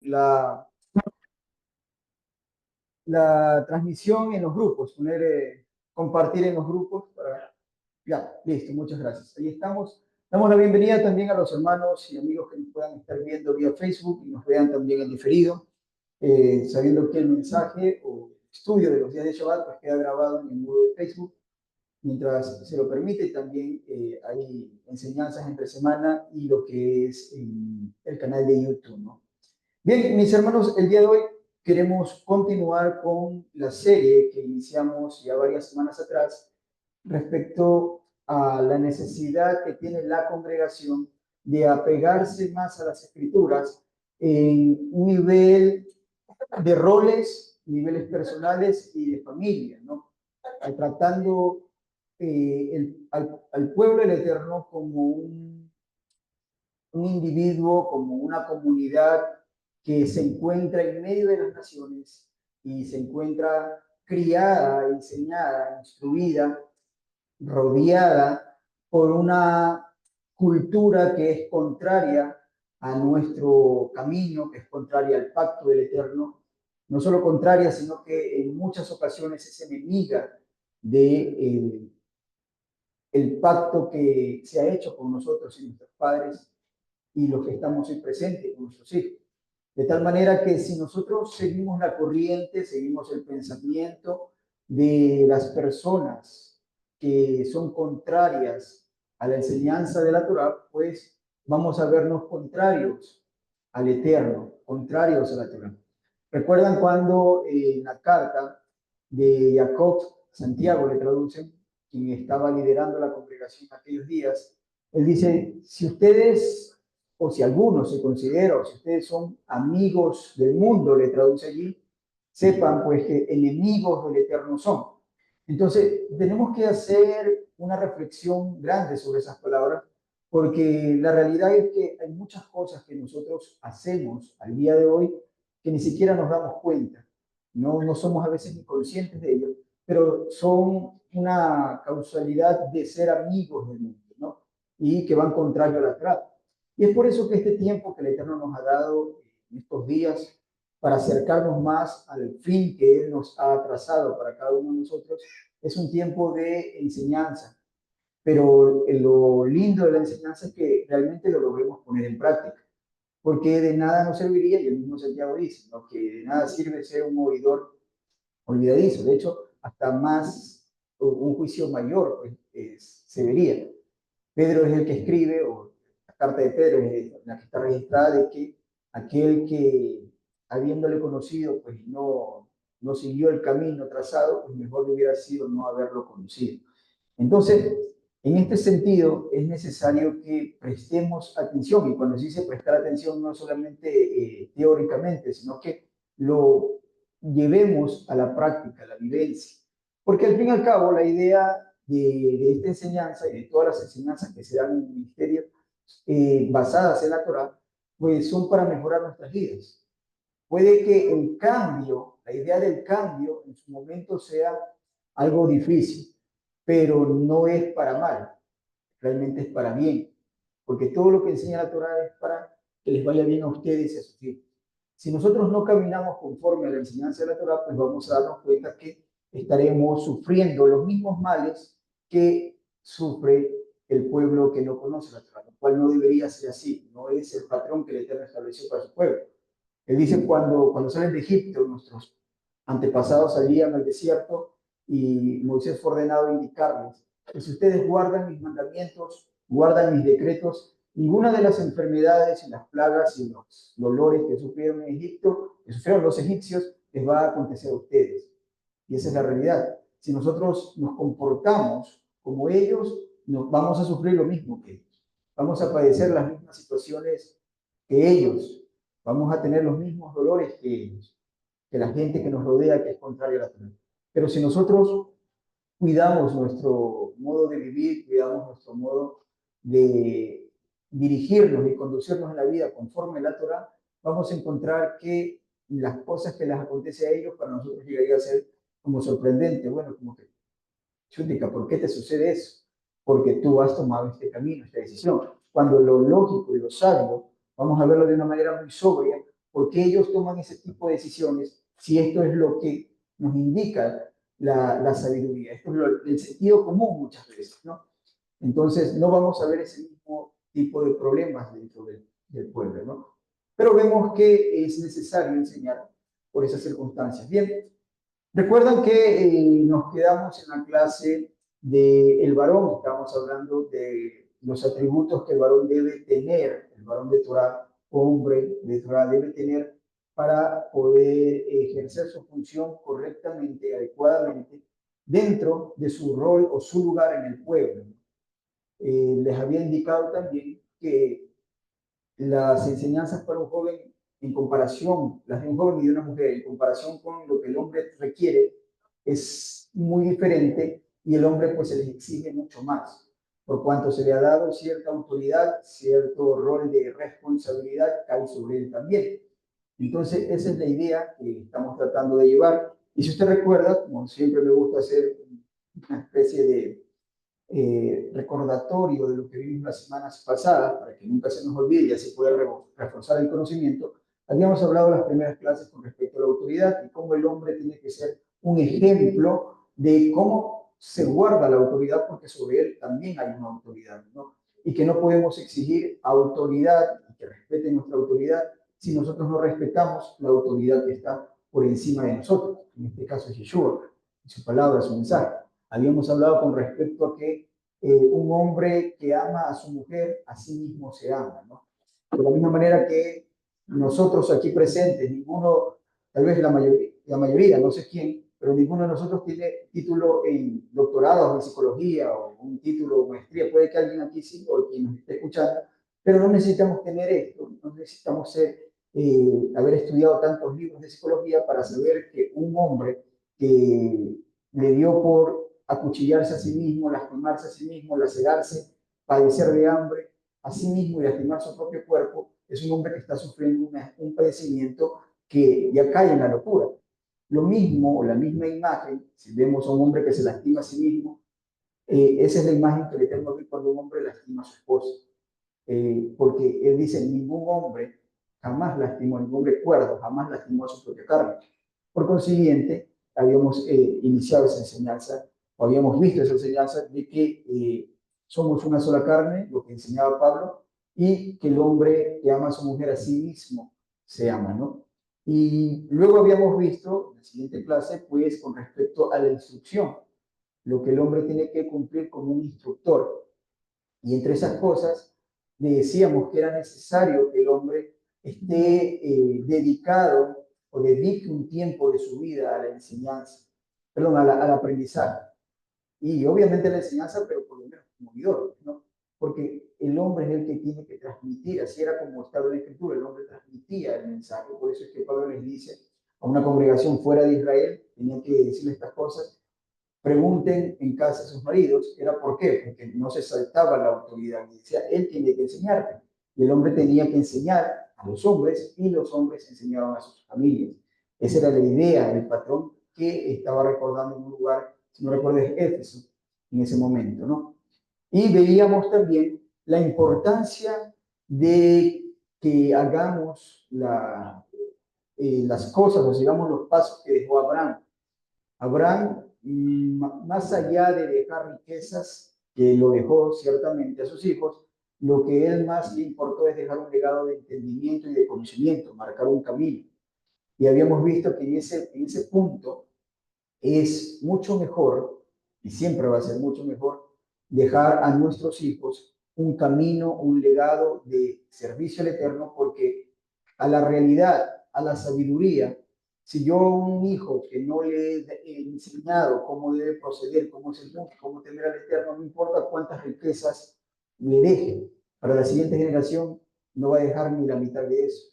la, la transmisión en los grupos, compartir en los grupos. Ya, listo, muchas gracias. Ahí estamos. Damos la bienvenida también a los hermanos y amigos que nos puedan estar viendo vía Facebook y nos vean también en diferido, sabiendo que el mensaje o estudio de los días de Shabbat pues, queda grabado en el muro de Facebook. Mientras se lo permite, también hay enseñanzas entre semana y lo que es el canal de YouTube, ¿no? Bien, mis hermanos, el día de hoy queremos continuar con la serie que iniciamos ya varias semanas atrás respecto a la necesidad que tiene la congregación de apegarse más a las escrituras en un nivel de roles, niveles personales y de familia, ¿no? Tratando al pueblo del Eterno como un individuo, como una comunidad que se encuentra en medio de las naciones y se encuentra criada, enseñada, instruida, rodeada por una cultura que es contraria a nuestro camino, que es contraria al pacto del Eterno, no solo contraria, sino que en muchas ocasiones es enemiga de el pacto que se ha hecho con nosotros y nuestros padres y los que estamos hoy presentes con nuestros hijos. De tal manera que si nosotros seguimos la corriente, seguimos el pensamiento de las personas que son contrarias a la enseñanza de la Torah, pues vamos a vernos contrarios al Eterno, contrarios a la Torah. ¿Recuerdan cuando en la carta de Jacob, Santiago le traducen, quien estaba liderando la congregación en aquellos días, él dice, si ustedes o si alguno se considera, o si ustedes son amigos del mundo, le traduce allí, sepan pues que enemigos del Eterno son. Entonces, tenemos que hacer una reflexión grande sobre esas palabras, porque la realidad es que hay muchas cosas que nosotros hacemos al día de hoy que ni siquiera nos damos cuenta. No somos a veces ni conscientes de ello, pero son una causalidad de ser amigos del mundo, ¿no? Y que van contrario a la trata. Y es por eso que este tiempo que el Eterno nos ha dado en estos días para acercarnos más al fin que Él nos ha trazado para cada uno de nosotros, es un tiempo de enseñanza. Pero lo lindo de la enseñanza es que realmente lo logremos poner en práctica, porque de nada nos serviría, y el mismo Santiago dice, ¿no? Que de nada sirve ser un oidor olvidadizo. De hecho, hasta más, un juicio mayor pues, se vería. Pedro es el que escribe, o la carta de Pedro es la que está registrada, de que aquel que, habiéndole conocido, pues no siguió el camino trazado, pues mejor le hubiera sido no haberlo conocido. Entonces, en este sentido, es necesario que prestemos atención, y cuando se dice prestar atención no solamente teóricamente, sino que lo llevemos a la práctica, a la vivencia. Porque al fin y al cabo, la idea de esta enseñanza y de todas las enseñanzas que se dan en el ministerio basadas en la Torah, pues son para mejorar nuestras vidas. Puede que el cambio, la idea del cambio en su momento sea algo difícil, pero no es para mal, realmente es para bien, porque todo lo que enseña la Torah es para que les vaya bien a ustedes y a sus hijos. Si nosotros no caminamos conforme a la enseñanza de la Torah, pues vamos a darnos cuenta que estaremos sufriendo los mismos males que sufre el pueblo que no conoce la Torah, lo cual no debería ser así, no es el patrón que el Eterno estableció para su pueblo. Él dice, cuando salen de Egipto, nuestros antepasados salían al desierto y Moisés fue ordenado indicarles que si ustedes guardan mis mandamientos, guardan mis decretos, ninguna de las enfermedades y las plagas y los dolores que sufrieron en Egipto, que sufrieron los egipcios, les va a acontecer a ustedes. Y esa es la realidad. Si nosotros nos comportamos como ellos, nos vamos a sufrir lo mismo que ellos. Vamos a padecer las mismas situaciones que ellos. Vamos a tener los mismos dolores que ellos, que la gente que nos rodea, que es contraria a la Torah. Pero si nosotros cuidamos nuestro modo de vivir, cuidamos nuestro modo de dirigirnos y conducirnos en la vida conforme a la Torah, vamos a encontrar que las cosas que les acontece a ellos para nosotros llegaría a ser como sorprendente. Bueno, como que, chútica, ¿por qué te sucede eso? Porque tú has tomado este camino, esta decisión. Cuando lo lógico y lo sabio, vamos a verlo de una manera muy sobria, ¿Por qué ellos toman ese tipo de decisiones si esto es lo que nos indica la sabiduría? Esto es el sentido común muchas veces, ¿no? Entonces, no vamos a ver ese mismo tipo de problemas dentro del pueblo, ¿no? Pero vemos que es necesario enseñar por esas circunstancias. Bien, recuerdan que nos quedamos en la clase del varón, estábamos hablando de los atributos que el varón debe tener, el varón de Torah, hombre de Torah, debe tener para poder ejercer su función correctamente, adecuadamente, dentro de su rol o su lugar en el pueblo. Les había indicado también que las enseñanzas para un joven en comparación, las de un joven y de una mujer, en comparación con lo que el hombre requiere, es muy diferente y el hombre pues se les exige mucho más, por cuanto se le ha dado cierta autoridad, cierto rol de responsabilidad cae sobre él también. Entonces, esa es la idea que estamos tratando de llevar. Y si usted recuerda, como siempre me gusta hacer una especie de recordatorio de lo que vimos las semanas pasadas, para que nunca se nos olvide y así poder reforzar el conocimiento, habíamos hablado en las primeras clases con respecto a la autoridad y cómo el hombre tiene que ser un ejemplo de cómo se guarda la autoridad, porque sobre él también hay una autoridad, ¿no? Y que no podemos exigir autoridad y que respeten nuestra autoridad si nosotros no respetamos la autoridad que está por encima de nosotros. En este caso es Yeshua, su palabra, su mensaje. Habíamos hablado con respecto a que un hombre que ama a su mujer, a sí mismo se ama, ¿no? De la misma manera que nosotros aquí presentes, ninguno, tal vez la mayoría, no sé quién, pero ninguno de nosotros tiene título en doctorado en psicología o un título de maestría. Puede que alguien aquí sí, o quien nos esté escuchando, pero no necesitamos tener esto, no necesitamos haber estudiado tantos libros de psicología para saber que un hombre que le dio por acuchillarse a sí mismo, lastimarse a sí mismo, lacerarse, padecer de hambre a sí mismo y lastimar su propio cuerpo, es un hombre que está sufriendo un padecimiento que ya cae en la locura. Lo mismo, la misma imagen, si vemos a un hombre que se lastima a sí mismo, esa es la imagen que le tengo a ver cuando un hombre lastima a su esposa. Porque él dice, ningún hombre jamás lastimó, ningún hombre cuerdo jamás lastimó a su propia carne. Por consiguiente, habíamos iniciado esa enseñanza, o habíamos visto esa enseñanza de que somos una sola carne, lo que enseñaba Pablo, y que el hombre que ama a su mujer a sí mismo se ama, ¿no? Y luego habíamos visto, en la siguiente clase, pues con respecto a la instrucción, lo que el hombre tiene que cumplir como un instructor. Y entre esas cosas, le decíamos que era necesario que el hombre esté dedicado o dedique un tiempo de su vida a la enseñanza, perdón, al aprendizaje. Y obviamente la enseñanza, pero por lo menos como guiador, ¿no? Porque el hombre es el que tiene que transmitir, así era como estaba en la Escritura, el hombre transmitía el mensaje. Por eso es que Pablo les dice a una congregación fuera de Israel, tenía que decirle estas cosas, pregunten en casa a sus maridos, ¿era por qué? Porque no se saltaba la autoridad, y decía, él tiene que enseñarte, y el hombre tenía que enseñar a los hombres, y los hombres enseñaban a sus familias. Esa era la idea, el patrón que estaba recordando en un lugar, si no recuerdo, es Éfeso, en ese momento, ¿no? Y veíamos también la importancia de que hagamos las cosas, o sigamos los pasos que dejó Abraham. Abraham, más allá de dejar riquezas, que lo dejó ciertamente a sus hijos, lo que él más le importó es dejar un legado de entendimiento y de conocimiento, marcar un camino. Y habíamos visto que en ese punto es mucho mejor, y siempre va a ser mucho mejor, dejar a nuestros hijos un camino, un legado de servicio al Eterno, porque a la realidad, a la sabiduría, si yo a un hijo que no le he enseñado cómo debe proceder, cómo es el mundo, cómo temer al Eterno, no importa cuántas riquezas le deje, para la siguiente generación no va a dejar ni la mitad de eso.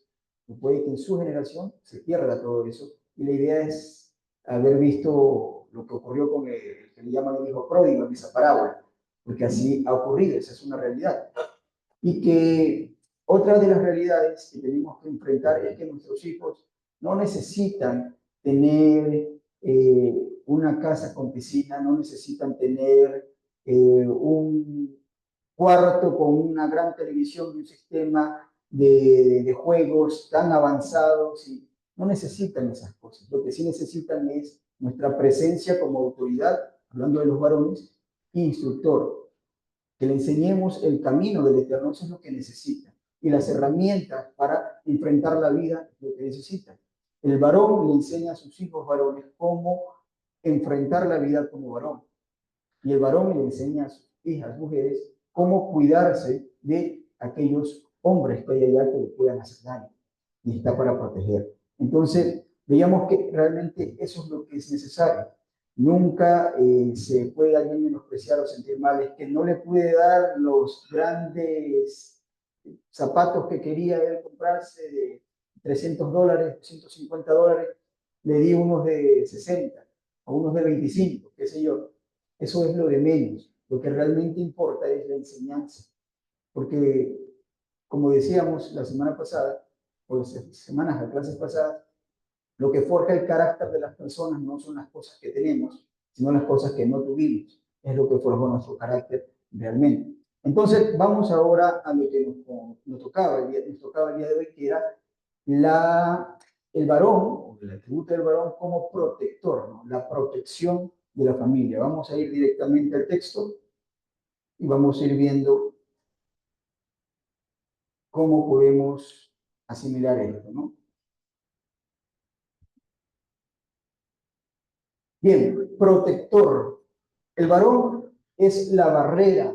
No puede que en su generación se pierda todo eso. Y la idea es haber visto lo que ocurrió con el que le llaman el hijo pródigo en esa parábola, porque así ha ocurrido, esa es una realidad. Y que otra de las realidades que tenemos que enfrentar es que nuestros hijos no necesitan tener una casa con piscina, no necesitan tener un cuarto con una gran televisión y un sistema de juegos tan avanzados y no necesitan esas cosas. Lo que sí necesitan es nuestra presencia como autoridad, hablando de los varones, instructor, que le enseñemos el camino del Eterno, eso es lo que necesita. Y las herramientas para enfrentar la vida es lo que necesita. El varón le enseña a sus hijos varones cómo enfrentar la vida como varón. Y el varón le enseña a sus hijas mujeres cómo cuidarse de aquellos hombres que hay allá que le puedan hacer daño. Y está para proteger. Entonces, veíamos que realmente eso es lo que es necesario. Nunca se puede alguien menospreciar o sentir mal. Es que no le pude dar los grandes zapatos que quería él comprarse de $300, $150, le di unos de 60 o unos de 25, qué sé yo. Eso es lo de menos. Lo que realmente importa es la enseñanza. Porque, como decíamos la semana pasada, o las semanas, las clases pasadas, lo que forja el carácter de las personas no son las cosas que tenemos, sino las cosas que no tuvimos. Es lo que forjó nuestro carácter realmente. Entonces, vamos ahora a lo que nos tocaba el día de hoy, que era el varón, o el atributo del varón como protector, ¿no? La protección de la familia. Vamos a ir directamente al texto y vamos a ir viendo cómo podemos asimilar esto, ¿no? Bien, protector. El varón es la barrera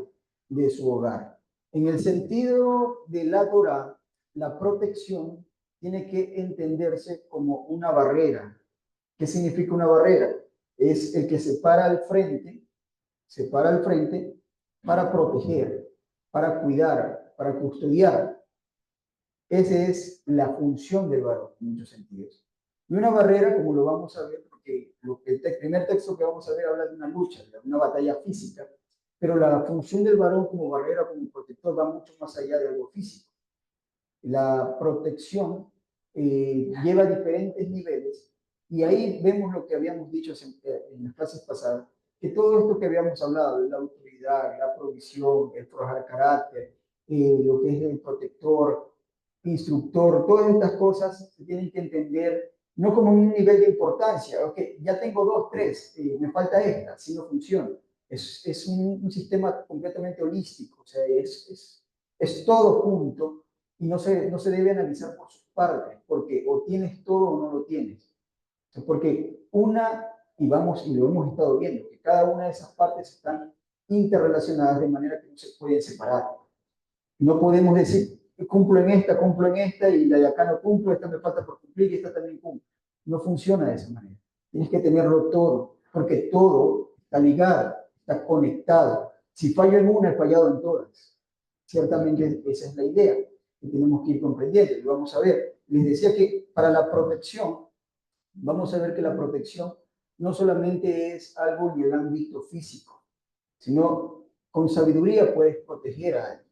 de su hogar. En el sentido de la Torah, la protección tiene que entenderse como una barrera. ¿Qué significa una barrera? Es el que separa al frente para proteger, para cuidar, para custodiar. Esa es la función del varón en muchos sentidos. Y una barrera, como lo vamos a ver, porque el primer texto que vamos a ver habla de una lucha, de una batalla física, pero la función del varón como barrera, como protector, va mucho más allá de algo físico. La protección lleva diferentes niveles y ahí vemos lo que habíamos dicho en las clases pasadas, que todo esto que habíamos hablado, de la autoridad, la provisión, el forjar carácter, lo que es el protector, instructor, todas estas cosas se tienen que entender no como un nivel de importancia, ok, ya tengo dos, tres, me falta esta, si no funciona. Es un sistema completamente holístico, o sea, es todo junto y no se debe analizar por sus partes, porque o tienes todo o no lo tienes. O sea, porque y lo hemos estado viendo, que cada una de esas partes están interrelacionadas de manera que no se pueden separar. No podemos decir, cumplo en esta y la de acá no cumplo, esta me falta por cumplir y esta también cumple. No funciona de esa manera. Tienes que tenerlo todo, porque todo está ligado, está conectado. Si fallo en una, he fallado en todas. Ciertamente esa es la idea que tenemos que ir comprendiendo y vamos a ver. Les decía que para la protección, vamos a ver que la protección no solamente es algo en el ámbito físico, sino con sabiduría puedes proteger a alguien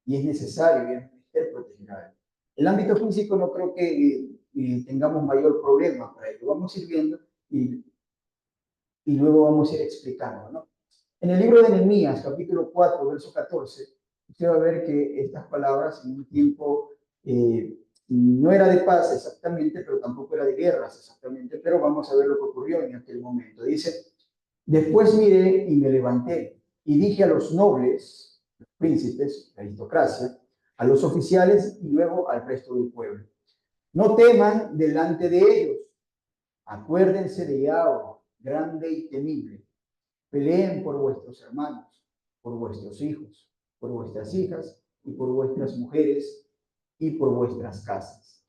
y es necesario y es menester proteger a alguien. El ámbito físico no creo que tengamos mayor problema para ello. Vamos a ir viendo y luego vamos a ir explicando, ¿no? En el libro de Nehemías, capítulo 4, verso 14, usted va a ver que estas palabras en un tiempo no era de paz exactamente, pero tampoco era de guerras exactamente, pero vamos a ver lo que ocurrió en aquel momento. Dice, después miré y me levanté y dije a los nobles, los príncipes, la aristocracia, a los oficiales y luego al resto del pueblo. No teman delante de ellos, acuérdense de Yahweh, grande y temible. Peleen por vuestros hermanos, por vuestros hijos, por vuestras hijas y por vuestras mujeres y por vuestras casas.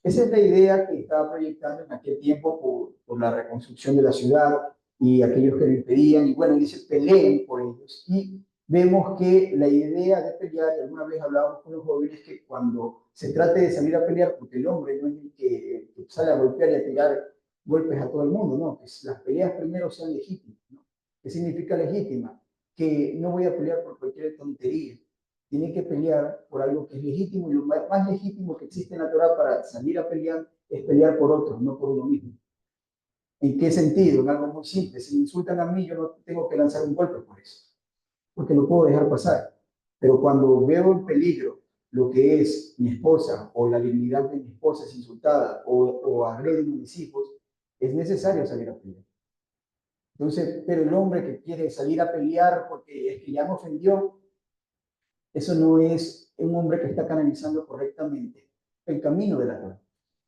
Esa es la idea que estaba proyectando en aquel tiempo por la reconstrucción de la ciudad y aquellos que lo impedían. Y bueno, dice, peleen por ellos. Y vemos que la idea de pelear, y alguna vez hablábamos con los jóvenes, que cuando se trate de salir a pelear, porque el hombre no es el que sale a golpear y a tirar golpes a todo el mundo, no, que las peleas primero sean legítimas, ¿no? ¿Qué significa legítima? Que no voy a pelear por cualquier tontería. Tiene que pelear por algo que es legítimo y lo más legítimo que existe en la Torah para salir a pelear es pelear por otros, no por uno mismo. ¿En qué sentido? En algo muy simple. Si me insultan a mí, yo no tengo que lanzar un golpe por eso, porque lo puedo dejar pasar. Pero cuando veo el peligro lo que es mi esposa o la dignidad de mi esposa es insultada o agreden a mis hijos, es necesario salir a pelear. Entonces, pero el hombre que quiere salir a pelear porque es que ya me ofendió, eso no es un hombre que está canalizando correctamente el camino de la Torah.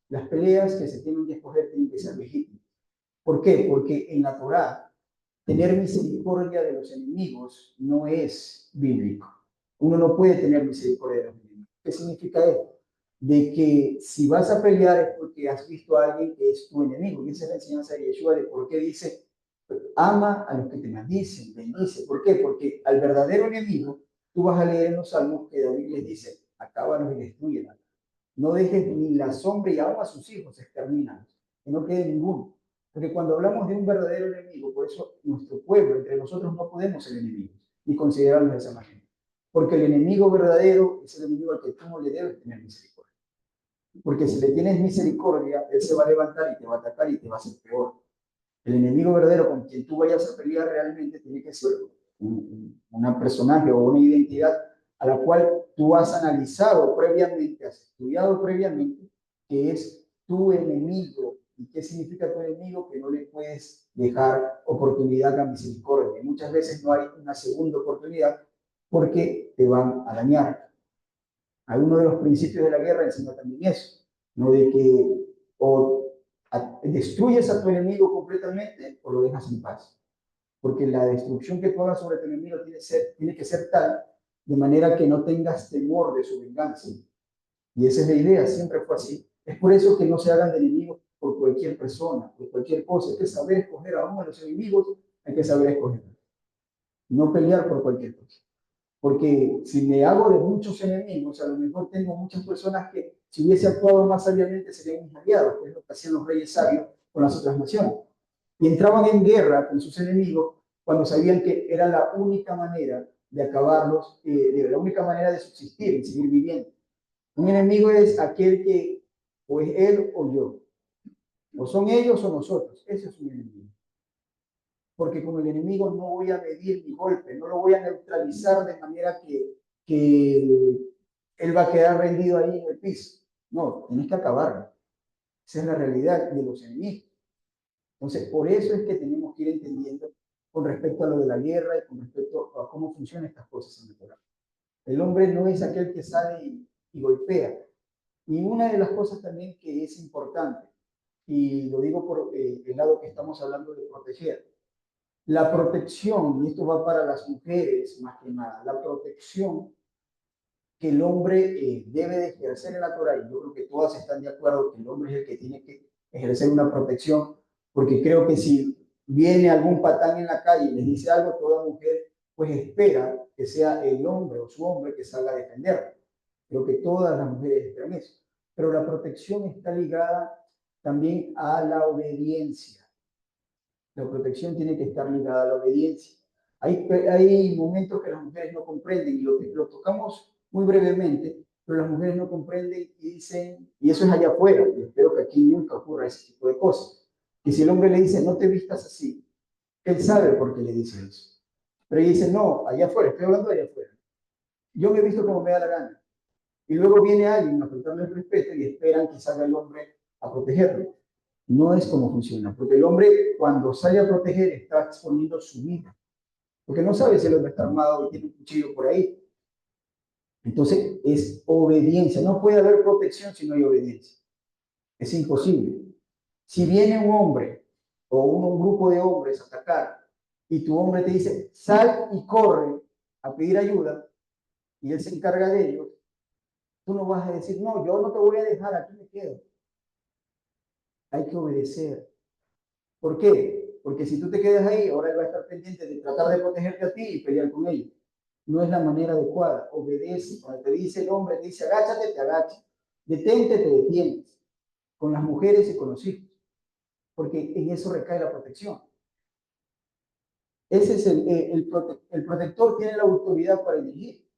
Las peleas que se tienen que escoger tienen que ser legítimas. ¿Por qué? Porque en la Torah tener misericordia de los enemigos no es bíblico. Uno no puede tener misericordia de los enemigos. ¿Qué significa esto? De que si vas a pelear es porque has visto a alguien que es tu enemigo. Y esa es la enseñanza de Yeshua de por qué dice, ama a los que te maldicen, bendice. ¿Por qué? Porque al verdadero enemigo, tú vas a leer en los salmos que David les dice, acábalos y destruyelos. No dejes ni la sombra y aún a sus hijos exterminan, que no quede ninguno. Porque cuando hablamos de un verdadero enemigo, por eso nuestro pueblo, entre nosotros no podemos ser enemigos, ni considerarnos de esa manera. Porque el enemigo verdadero es el enemigo al que tú no le debes tener misericordia. Porque si le tienes misericordia, él se va a levantar y te va a atacar y te va a hacer peor. El enemigo verdadero con quien tú vayas a pelear realmente tiene que ser una personaje o una identidad a la cual tú has analizado previamente, has estudiado previamente, que es tu enemigo. ¿Y qué significa tu enemigo? Que no le puedes dejar oportunidad a misericordia. Y muchas veces no hay una segunda oportunidad porque te van a dañar. Hay uno de los principios de la guerra enseña también eso, ¿no? De que o destruyes a tu enemigo completamente o lo dejas en paz. Porque la destrucción que tú hagas sobre tu enemigo tiene que ser tal de manera que no tengas temor de su venganza. Y esa es la idea, siempre fue así. Es por eso que no se hagan de enemigos por cualquier persona, por cualquier cosa. Hay que saber escoger a uno de los enemigos, hay que saber escoger. No pelear por cualquier cosa. Porque si me hago de muchos enemigos, a lo mejor tengo muchas personas que si hubiese actuado más sabiamente serían mis aliados, que es lo que hacían los reyes sabios con las otras naciones. Y entraban en guerra con sus enemigos cuando sabían que era la única manera de acabarlos, la única manera de subsistir y seguir viviendo. Un enemigo es aquel que o es él o yo, o son ellos o nosotros. Ese es un enemigo. Porque con el enemigo no voy a medir mi golpe, no lo voy a neutralizar de manera que él va a quedar rendido ahí en el piso. No, tienes que acabarlo. Esa es la realidad de los enemigos. Entonces, por eso es que tenemos que ir entendiendo con respecto a lo de la guerra y con respecto a cómo funcionan estas cosas en el Corán. El hombre no es aquel que sale y golpea. Y una de las cosas también que es importante, y lo digo por el lado que estamos hablando de proteger, la protección, y esto va para las mujeres más que nada, la protección que el hombre debe de ejercer en la Torah, y yo creo que todas están de acuerdo que el hombre es el que tiene que ejercer una protección, porque creo que si viene algún patán en la calle y les dice algo, toda mujer pues espera que sea el hombre o su hombre que salga a defenderla. Creo que todas las mujeres esperan eso. Pero la protección está ligada también a la obediencia. La protección tiene que estar ligada a la obediencia. Hay momentos que las mujeres no comprenden y lo tocamos muy brevemente, pero las mujeres no comprenden y dicen, y eso es allá afuera, y espero que aquí nunca ocurra ese tipo de cosas, que si el hombre le dice, no te vistas así, él sabe por qué le dice eso. Pero ella dice, no, allá afuera, estoy hablando de allá afuera. Yo me he visto como me da la gana. Y luego viene alguien a faltarle el respeto y esperan que salga el hombre a protegerlo. No es como funciona, porque el hombre cuando sale a proteger está exponiendo su vida, porque no sabe si el hombre está armado y tiene un cuchillo por ahí. Entonces es obediencia, no puede haber protección si no hay obediencia, es imposible. Si viene un hombre o un grupo de hombres a atacar y tu hombre te dice, sal y corre a pedir ayuda y él se encarga de ellos, tú no vas a decir, no, yo no te voy a dejar, aquí me quedo. Hay que obedecer. ¿Por qué? Porque si tú te quedas ahí, ahora él va a estar pendiente de tratar de protegerte a ti y pelear con ellos. No es la manera adecuada. Obedece. Cuando te dice el hombre, te dice agáchate, te agachas. Detente, te detienes. Con las mujeres y con los hijos. Porque en eso recae la protección. Ese es el protector tiene la autoridad para dirigir.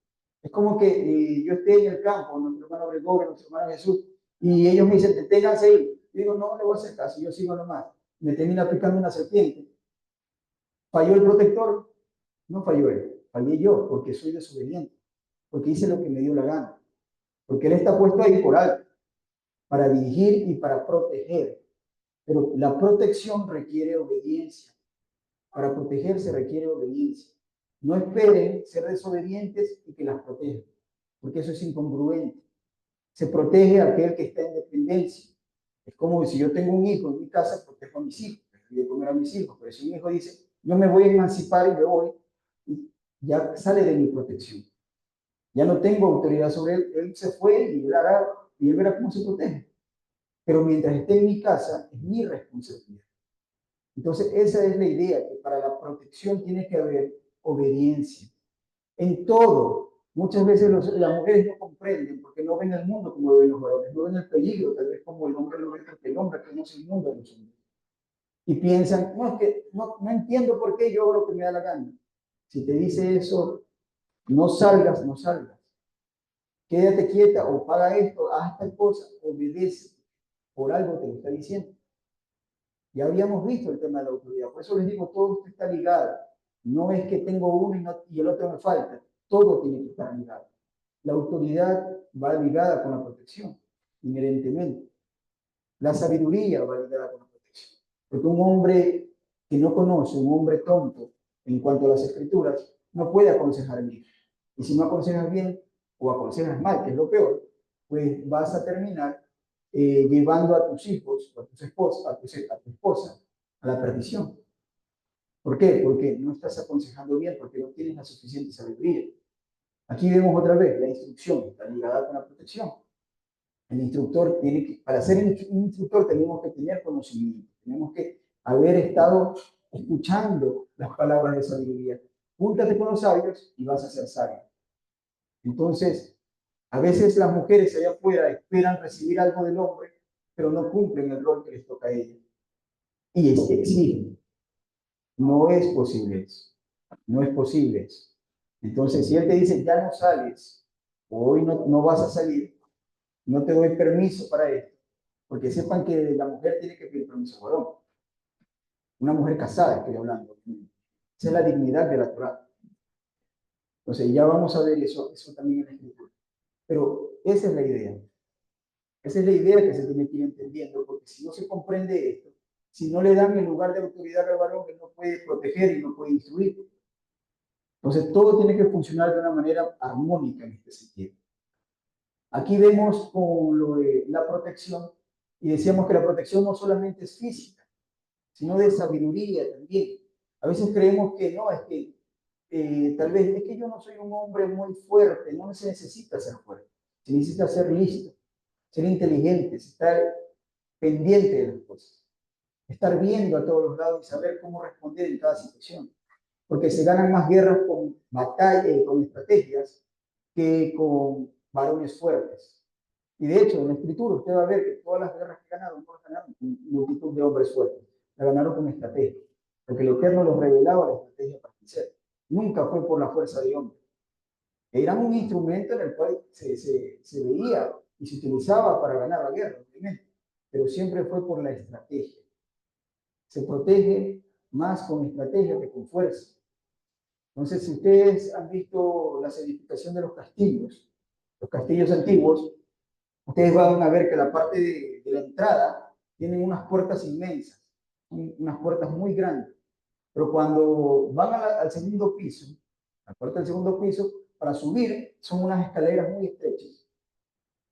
Es como que yo esté en el campo, nuestro hermano Gregorio, nuestro hermano Jesús, y ellos me dicen, deténganse ahí. Yo digo, no le voy a hacer caso, yo sigo nomás. Me termina picando una serpiente. ¿Falló el protector? No falló él, fallé yo, porque soy desobediente, porque hice lo que me dio la gana. porque Él está puesto ahí por algo, para dirigir y para proteger. Pero la protección requiere obediencia. Para protegerse requiere obediencia. No esperen ser desobedientes y que las protejan, porque eso es incongruente. Se protege a aquel que está en dependencia. Es como si yo tengo un hijo en mi casa, protejo a mis hijos, le doy de comer a mis hijos. Pero si un hijo dice, yo me voy a emancipar y me voy, ya sale de mi protección. Ya no tengo autoridad sobre él. Él se fue y él verá cómo se protege. Pero mientras esté en mi casa, es mi responsabilidad. Entonces, esa es la idea, que para la protección tiene que haber obediencia. En todo. Muchas veces las mujeres no comprenden porque no ven el mundo como lo ven los varones, no ven el peligro, tal vez como el hombre lo ve, porque el hombre conoce el mundo de los hombres. Y piensan, no, es que no entiendo por qué yo hago lo que me da la gana. Si te dice eso, no salgas, no salgas. Quédate quieta o paga esto, haz tal cosa, obedece. Por algo te lo está diciendo. Ya habíamos visto el tema de la autoridad, por eso les digo, todo esto está ligado. No es que tengo uno y el otro me falta, todo tiene que estar ligado. La autoridad va ligada con la protección, inherentemente. La sabiduría va ligada con la protección. Porque un hombre que no conoce, un hombre tonto en cuanto a las escrituras, no puede aconsejar bien. Y si no aconsejas bien o aconsejas mal, que es lo peor, pues vas a terminar llevando a tus hijos, a tus esposas, a tu esposa, a la perdición. ¿Por qué? Porque no estás aconsejando bien, porque no tienes la suficiente sabiduría. Aquí vemos otra vez la instrucción, está ligada con la protección. El instructor tiene que, para ser un instructor tenemos que tener conocimiento, tenemos que haber estado escuchando las palabras de sabiduría. Júntate con los sabios y vas a ser sabio. Entonces, a veces las mujeres allá afuera esperan recibir algo del hombre, pero no cumplen el rol que les toca a ellas. Y es que exigen. No es posible eso. No es posible eso. Entonces, si él te dice, ya no sales, o hoy no vas a salir, no te doy permiso para esto, porque sepan que la mujer tiene que pedir permiso al varón. Una mujer casada, estoy hablando. Esa es la dignidad de la Torah. Entonces, ya vamos a ver eso también en la escritura. Pero esa es la idea. Esa es la idea que se tiene que ir entendiendo, porque si no se comprende esto, si no le dan el lugar de autoridad al varón, él no puede proteger y no puede instruir. Entonces, todo tiene que funcionar de una manera armónica en este sentido. Aquí vemos con lo de la protección, y decíamos que la protección no solamente es física, sino de sabiduría también. A veces creemos que no, es que tal vez es que yo no soy un hombre muy fuerte, no se necesita ser fuerte, se necesita ser listo, ser inteligente, estar pendiente de las cosas, estar viendo a todos los lados y saber cómo responder en cada situación. Porque se ganan más guerras con batallas, con estrategias, que con varones fuertes. Y de hecho, en la escritura usted va a ver que todas las guerras que ganaron, no las ganaron con multitud de hombres fuertes, las ganaron con estrategia. Porque el Eterno les revelaba la estrategia para vencer. Nunca fue por la fuerza de hombre. Eran un instrumento en el cual se veía y se utilizaba para ganar la guerra, obviamente. Pero siempre fue por la estrategia. Se protege más con estrategia que con fuerza. Entonces, si ustedes han visto la edificación de los castillos antiguos, ustedes van a ver que la parte de la entrada tienen unas puertas inmensas, unas puertas muy grandes. Pero cuando van al segundo piso, la puerta del segundo piso, para subir son unas escaleras muy estrechas.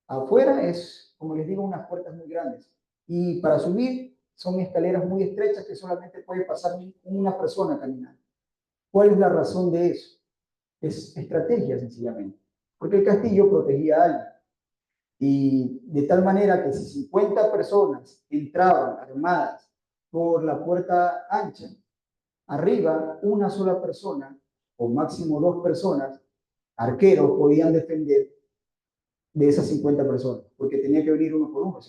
Afuera es, como les digo, unas puertas muy grandes. Y para subir son escaleras muy estrechas que solamente puede pasar una persona caminando. ¿Cuál es la razón de eso? Es estrategia, sencillamente. Porque el castillo protegía a alguien. Y de tal manera que si 50 personas entraban armadas por la puerta ancha, arriba una sola persona o máximo dos personas, arqueros, podían defender de esas 50 personas, porque tenía que venir uno por uno.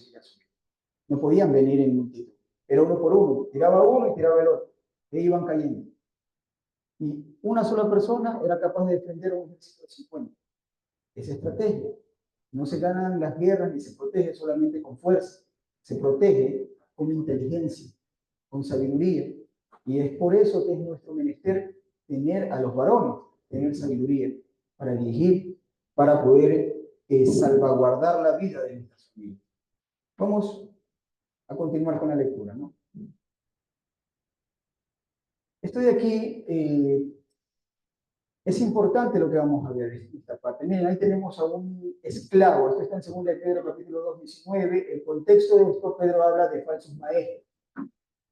No podían venir en multitud. Era uno por uno. Tiraba uno y tiraba el otro. E iban cayendo. Y una sola persona era capaz de defender a un ejército de 50. Esa estrategia. No se ganan las guerras ni se protege solamente con fuerza. Se protege con inteligencia, con sabiduría. Y es por eso que es nuestro menester tener a los varones, tener sabiduría para dirigir, para poder salvaguardar la vida de nuestras familias. Vamos a continuar con la lectura, ¿no? Estoy aquí, es importante lo que vamos a ver en esta parte. Miren, ahí tenemos a un esclavo, esto está en 2 de Pedro capítulo 2, 19. El contexto de esto, Pedro habla de falsos maestros.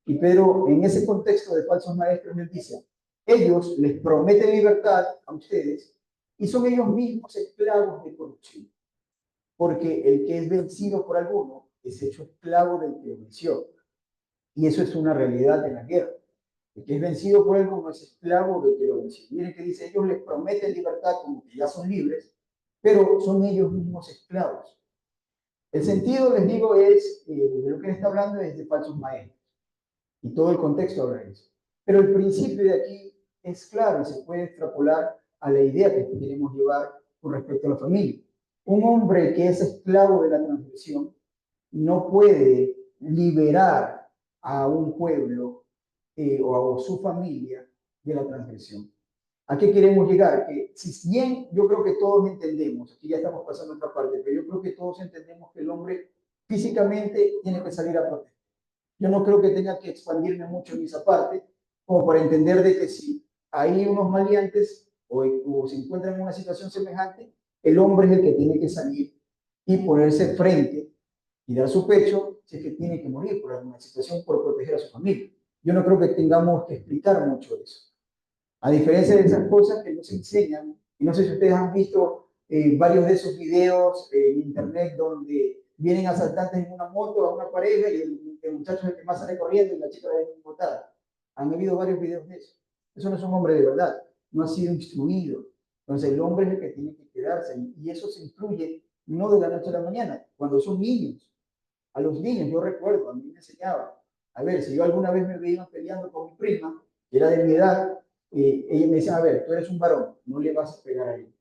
Y Pedro, en ese contexto de falsos maestros, él dice, ellos les prometen libertad a ustedes y son ellos mismos esclavos de corrupción. Porque el que es vencido por alguno es hecho esclavo del que lo venció. Y eso es una realidad en la guerra. El que es vencido por alguno es esclavo del que lo venció. Miren que dice, ellos les prometen libertad como que ya son libres, pero son ellos mismos esclavos. El sentido, les digo, es, de lo que él está hablando es de falsos maestros. Y todo el contexto habla de eso. Pero el principio de aquí es claro y se puede extrapolar a la idea que queremos llevar con respecto a la familia. Un hombre que es esclavo de la transgresión no puede liberar a un pueblo o a su familia de la transgresión. ¿A qué queremos llegar? Que si bien yo creo que todos entendemos, aquí ya estamos pasando a otra parte, pero yo creo que todos entendemos que el hombre físicamente tiene que salir a proteger. Yo no creo que tenga que expandirme mucho en esa parte, como para entender de que si hay unos maleantes o se encuentran en una situación semejante, el hombre es el que tiene que salir y ponerse frente y dar su pecho si es que tiene que morir por alguna situación por proteger a su familia. Yo no creo que tengamos que explicar mucho eso. A diferencia de esas cosas que nos enseñan, y no sé si ustedes han visto varios de esos videos en internet donde vienen asaltantes en una moto a una pareja y el muchacho es el que más sale corriendo y la chica la deja botada. Han habido varios videos de eso. Eso no es un hombre de verdad, no ha sido instruido. Entonces el hombre es el que tiene que quedarse y eso se instruye no de la noche a la mañana, cuando son niños. A los niños, yo recuerdo, a mí me enseñaba, a ver, si yo alguna vez me veía peleando con mi prima, que era de mi edad, ella me decía, a ver, tú eres un varón, no le vas a pegar a ella.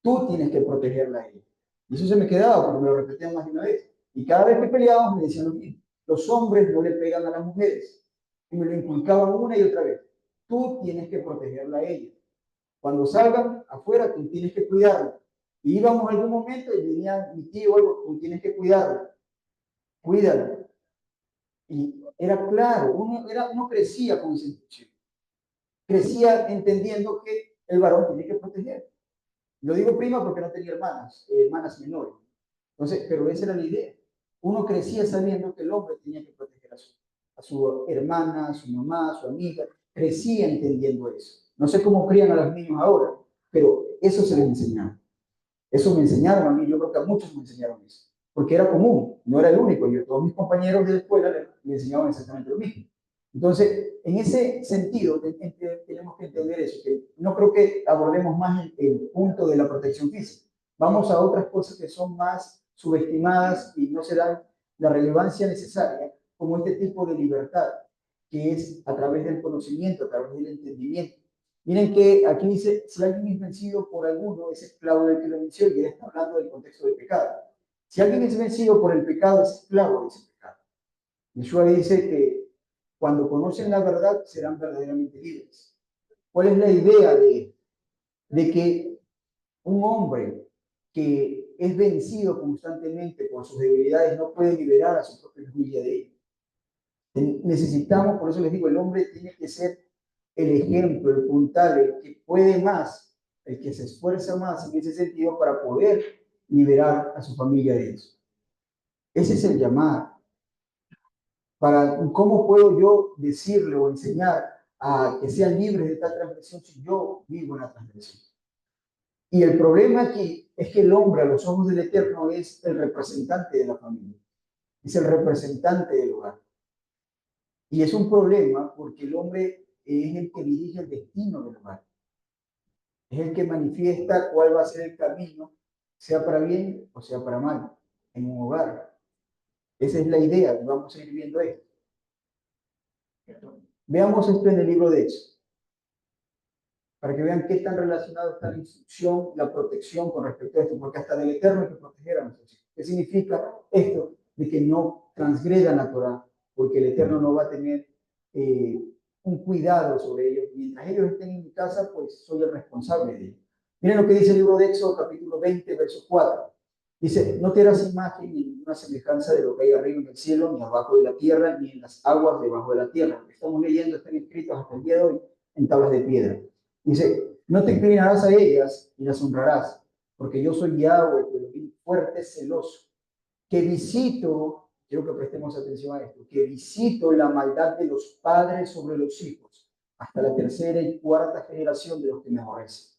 Tú tienes que protegerla a ella. Y eso se me quedaba porque me lo repetían más de una vez. Y cada vez que peleábamos me decían lo mismo. Los hombres no le pegan a las mujeres. Y me lo inculcaban una y otra vez. Tú tienes que protegerla a ella. Cuando salgan afuera, tú tienes que cuidarla. Y íbamos a algún momento y venía mi tío o algo, tú tienes que cuidarla. Cuídala. Y era claro, uno crecía con esa instrucción. Crecía entendiendo que el varón tiene que proteger. Lo digo prima porque no tenía hermanas, hermanas menores. Entonces, pero esa era la idea. Uno crecía sabiendo que el hombre tenía que proteger a su hermana, a su mamá, a su amiga. Crecía entendiendo eso. No sé cómo crían a los niños ahora, pero eso se les enseñaba. Eso me enseñaron a mí, yo creo que a muchos me enseñaron eso, porque era común, no era el único, yo, todos mis compañeros de la escuela me enseñaban exactamente lo mismo. Entonces, en ese sentido, tenemos que entender eso, que no creo que abordemos más el punto de la protección física. Vamos a otras cosas que son más subestimadas y no se dan la relevancia necesaria, como este tipo de libertad, que es a través del conocimiento, a través del entendimiento. Miren que aquí dice, si alguien es vencido por alguno, es esclavo del que lo venció, y él está hablando del contexto del pecado. Si alguien es vencido por el pecado, es esclavo de ese pecado. Yeshua dice que cuando conocen la verdad, serán verdaderamente libres. ¿Cuál es la idea de que un hombre que es vencido constantemente por sus debilidades no puede liberar a su propia familia de ello? Necesitamos, por eso les digo, el hombre tiene que ser el ejemplo, el puntal, el que puede más, el que se esfuerza más en ese sentido para poder liberar a su familia de eso. Ese es el llamado. Para cómo puedo yo decirle o enseñar a que sean libres de tal transgresión si yo vivo en la transgresión. Y el problema aquí es que el hombre a los ojos del Eterno es el representante de la familia, es el representante del hogar. Y es un problema porque el hombre es el que dirige el destino del hogar. Es el que manifiesta cuál va a ser el camino, sea para bien o sea para mal, en un hogar. Esa es la idea, vamos a ir viendo esto. Veamos esto en el libro de Éxodo, para que vean qué tan relacionado está la instrucción, la protección con respecto a esto, porque hasta del Eterno hay que proteger a nuestros hijos. ¿Qué significa esto? De que no transgredan la Torah, porque el Eterno no va a tener un cuidado sobre ellos. Mientras ellos estén en mi casa, pues soy el responsable de ellos. Miren lo que dice el libro de Éxodo, capítulo 20, verso 4. Dice, no te harás imagen ni ninguna semejanza de lo que hay arriba en el cielo, ni abajo de la tierra, ni en las aguas debajo de la tierra. Lo que estamos leyendo están escritos hasta el día de hoy en tablas de piedra. Dice, no te inclinarás a ellas y las honrarás, porque yo soy Yahweh, tu fuerte, celoso, que visito, quiero que prestemos atención a esto, que visito la maldad de los padres sobre los hijos, hasta la tercera y cuarta generación de los que me aborrecen.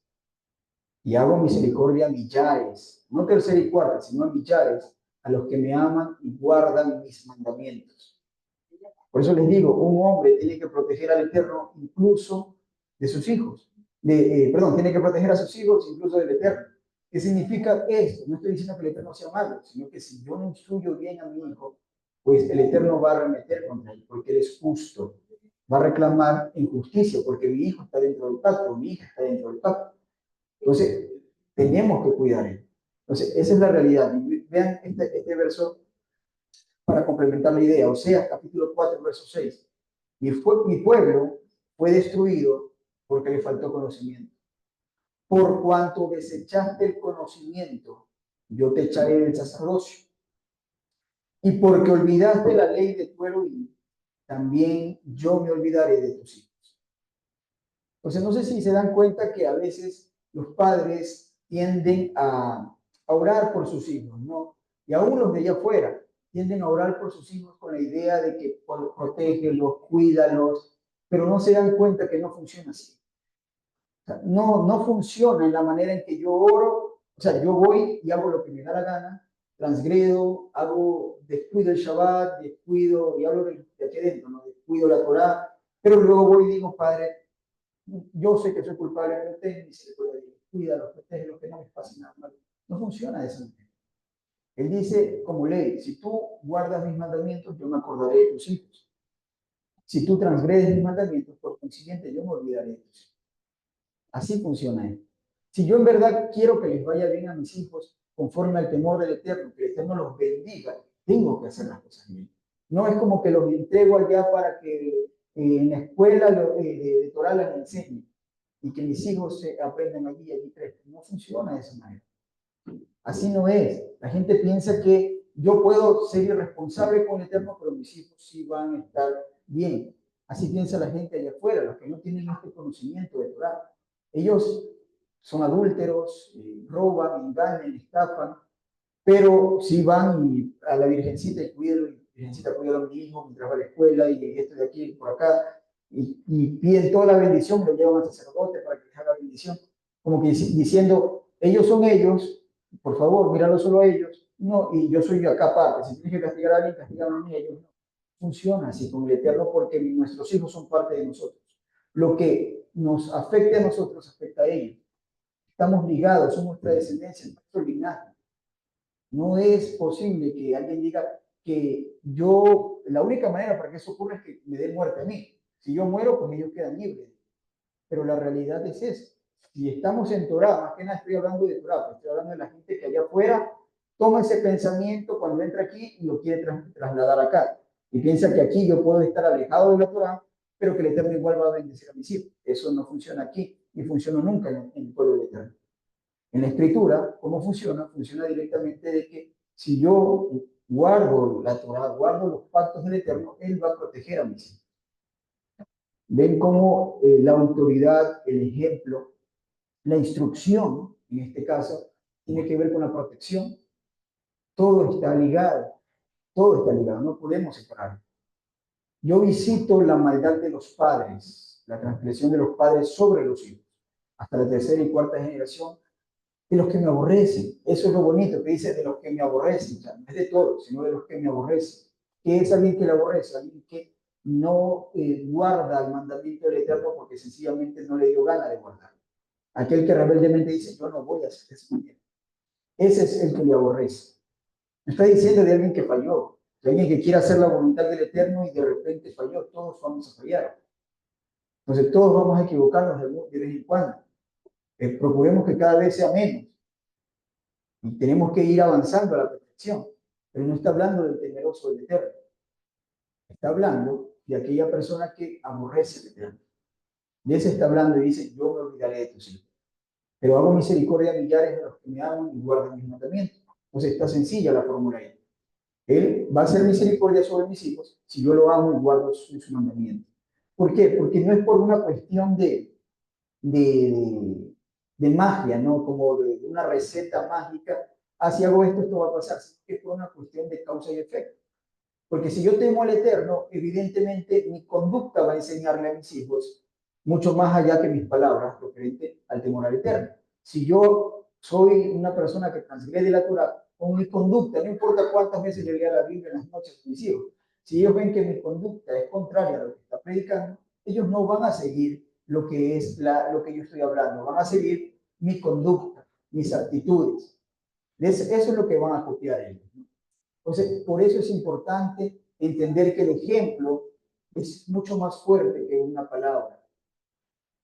Y hago misericordia a millares, no tercera y cuarta, sino a millares, a los que me aman y guardan mis mandamientos. Por eso les digo, un hombre tiene que proteger al Eterno incluso de sus hijos. Perdón, tiene que proteger a sus hijos incluso del Eterno. ¿Qué significa esto? No estoy diciendo que el Eterno sea malo, sino que si yo no instruyo bien a mi hijo, pues el Eterno va a arremeter contra él, porque él es justo. Va a reclamar injusticia, porque mi hijo está dentro del pacto, mi hija está dentro del pacto. Entonces, tenemos que cuidar él. Entonces, esa es la realidad. Y vean este verso para complementar la idea. Oseas, capítulo 4, verso 6. Mi pueblo fue destruido porque le faltó conocimiento. Por cuanto desechaste el conocimiento, yo te echaré del sacerdocio. Y porque olvidaste la ley de tu Elohim, también yo me olvidaré de tus hijos. Entonces, no sé si se dan cuenta que a veces los padres tienden a orar por sus hijos, ¿no? Y aún los de allá afuera tienden a orar por sus hijos con la idea de que protégelos, cuídalos, pero no se dan cuenta que no funciona así. O sea, no funciona en la manera en que yo oro. O sea, yo voy y hago lo que me da la gana, transgredo, descuido el Shabbat, descuido, y hablo de aquí adentro, ¿no? Descuido la Torah, pero luego voy y digo, Padre, yo sé que soy culpable, pero ten misericordia, cuídalos, protégelos, que no les pase nada malo. No funciona de esa manera. Él dice como ley, si tú guardas mis mandamientos, yo me acordaré de tus hijos. Si tú transgredes mis mandamientos, por consiguiente, yo me olvidaré de tus hijos. Así funciona esto. Si yo en verdad quiero que les vaya bien a mis hijos, conforme al temor del Eterno, que el Eterno los bendiga, tengo que hacer las cosas bien. No es como que los entrego allá para que en la escuela de Torah les enseñe y que mis hijos aprendan allí y allí crezcan. No funciona de esa manera. Así no es. La gente piensa que yo puedo ser irresponsable con el Eterno, pero mis hijos sí van a estar bien. Así piensa la gente allá afuera, los que no tienen este conocimiento de Torah. Ellos son adúlteros, roban, engañan, estafan, pero si van a la Virgencita y cuidan, Virgencita cuida a mi hijo mientras va a la escuela y esto de aquí por acá, y piden toda la bendición, lo llevan al sacerdote para que les haga bendición, como que diciendo, ellos son ellos, por favor, míralo solo a ellos, no, y yo soy yo acá aparte, si tienes que castigar a alguien, castigan a mí, ellos no. Funciona así con el Eterno porque nuestros hijos son parte de nosotros. Lo que nos afecta a nosotros afecta a ellos. Estamos ligados, somos nuestra descendencia, nuestro linaje. No es posible que alguien diga que la única manera para que eso ocurra es que me dé muerte a mí. Si yo muero, pues ellos quedan libres. Pero la realidad es esa. Si estamos en Torah, más que nada estoy hablando de Torah, estoy hablando de la gente que allá afuera toma ese pensamiento cuando entra aquí y lo quiere trasladar acá. Y piensa que aquí yo puedo estar alejado de la Torah, pero que el Eterno igual va a bendecir a mis hijos. Eso no funciona aquí, ni funciona nunca en el pueblo del Eterno. En la escritura, ¿cómo funciona? Funciona directamente de que si yo guardo la Torah, guardo los pactos del Eterno, Él va a proteger a mis hijos. Ven cómo la autoridad, el ejemplo, la instrucción, en este caso, tiene que ver con la protección. Todo está ligado, no podemos separarlo. Yo visito la maldad de los padres, la transgresión de los padres sobre los hijos, hasta la tercera y cuarta generación de los que me aborrecen. Eso es lo bonito que dice de los que me aborrecen, o sea, no es de todos, sino de los que me aborrecen. ¿Qué es alguien que le aborrece? Alguien que no guarda el mandamiento del Eterno porque sencillamente no le dio gana de guardarlo. Aquel que rebeldemente dice, yo no voy a hacer eso. Ese es el que le aborrece. No está diciendo de alguien que falló, de alguien que quiere hacer la voluntad del Eterno y de repente falló. Todos vamos a fallar. Entonces todos vamos a equivocarnos de vez en cuando. Procuremos que cada vez sea menos. Y tenemos que ir avanzando a la perfección. Pero no está hablando del temeroso del Eterno. Está hablando de aquella persona que aborrece al Eterno. De ese está hablando y dice, yo me olvidaré de tus hijos. pero hago misericordia a millares de los que me aman y guardan mis mandamientos. Entonces está sencilla la fórmula ahí. Él va a hacer misericordia sobre mis hijos si yo lo amo y guardo sus mandamientos. ¿Por qué? Porque no es por una cuestión de, de magia, ¿no? Como de una receta mágica. Ah, si hago esto, esto va a pasar. Es por una cuestión de causa y efecto. Porque si yo temo al Eterno, evidentemente mi conducta va a enseñarle a mis hijos mucho más allá que mis palabras referente al temor al Eterno. Si yo soy una persona que transgrede la Torah, con mi conducta, no importa cuántas veces le lea la Biblia en las noches a mis hijos, si ellos ven que mi conducta es contraria a lo que está predicando, ellos no van a seguir lo que es lo que yo estoy hablando, van a seguir mi conducta, mis actitudes. Eso es lo que van a copiar ellos. Entonces, por eso es importante entender que el ejemplo es mucho más fuerte que una palabra,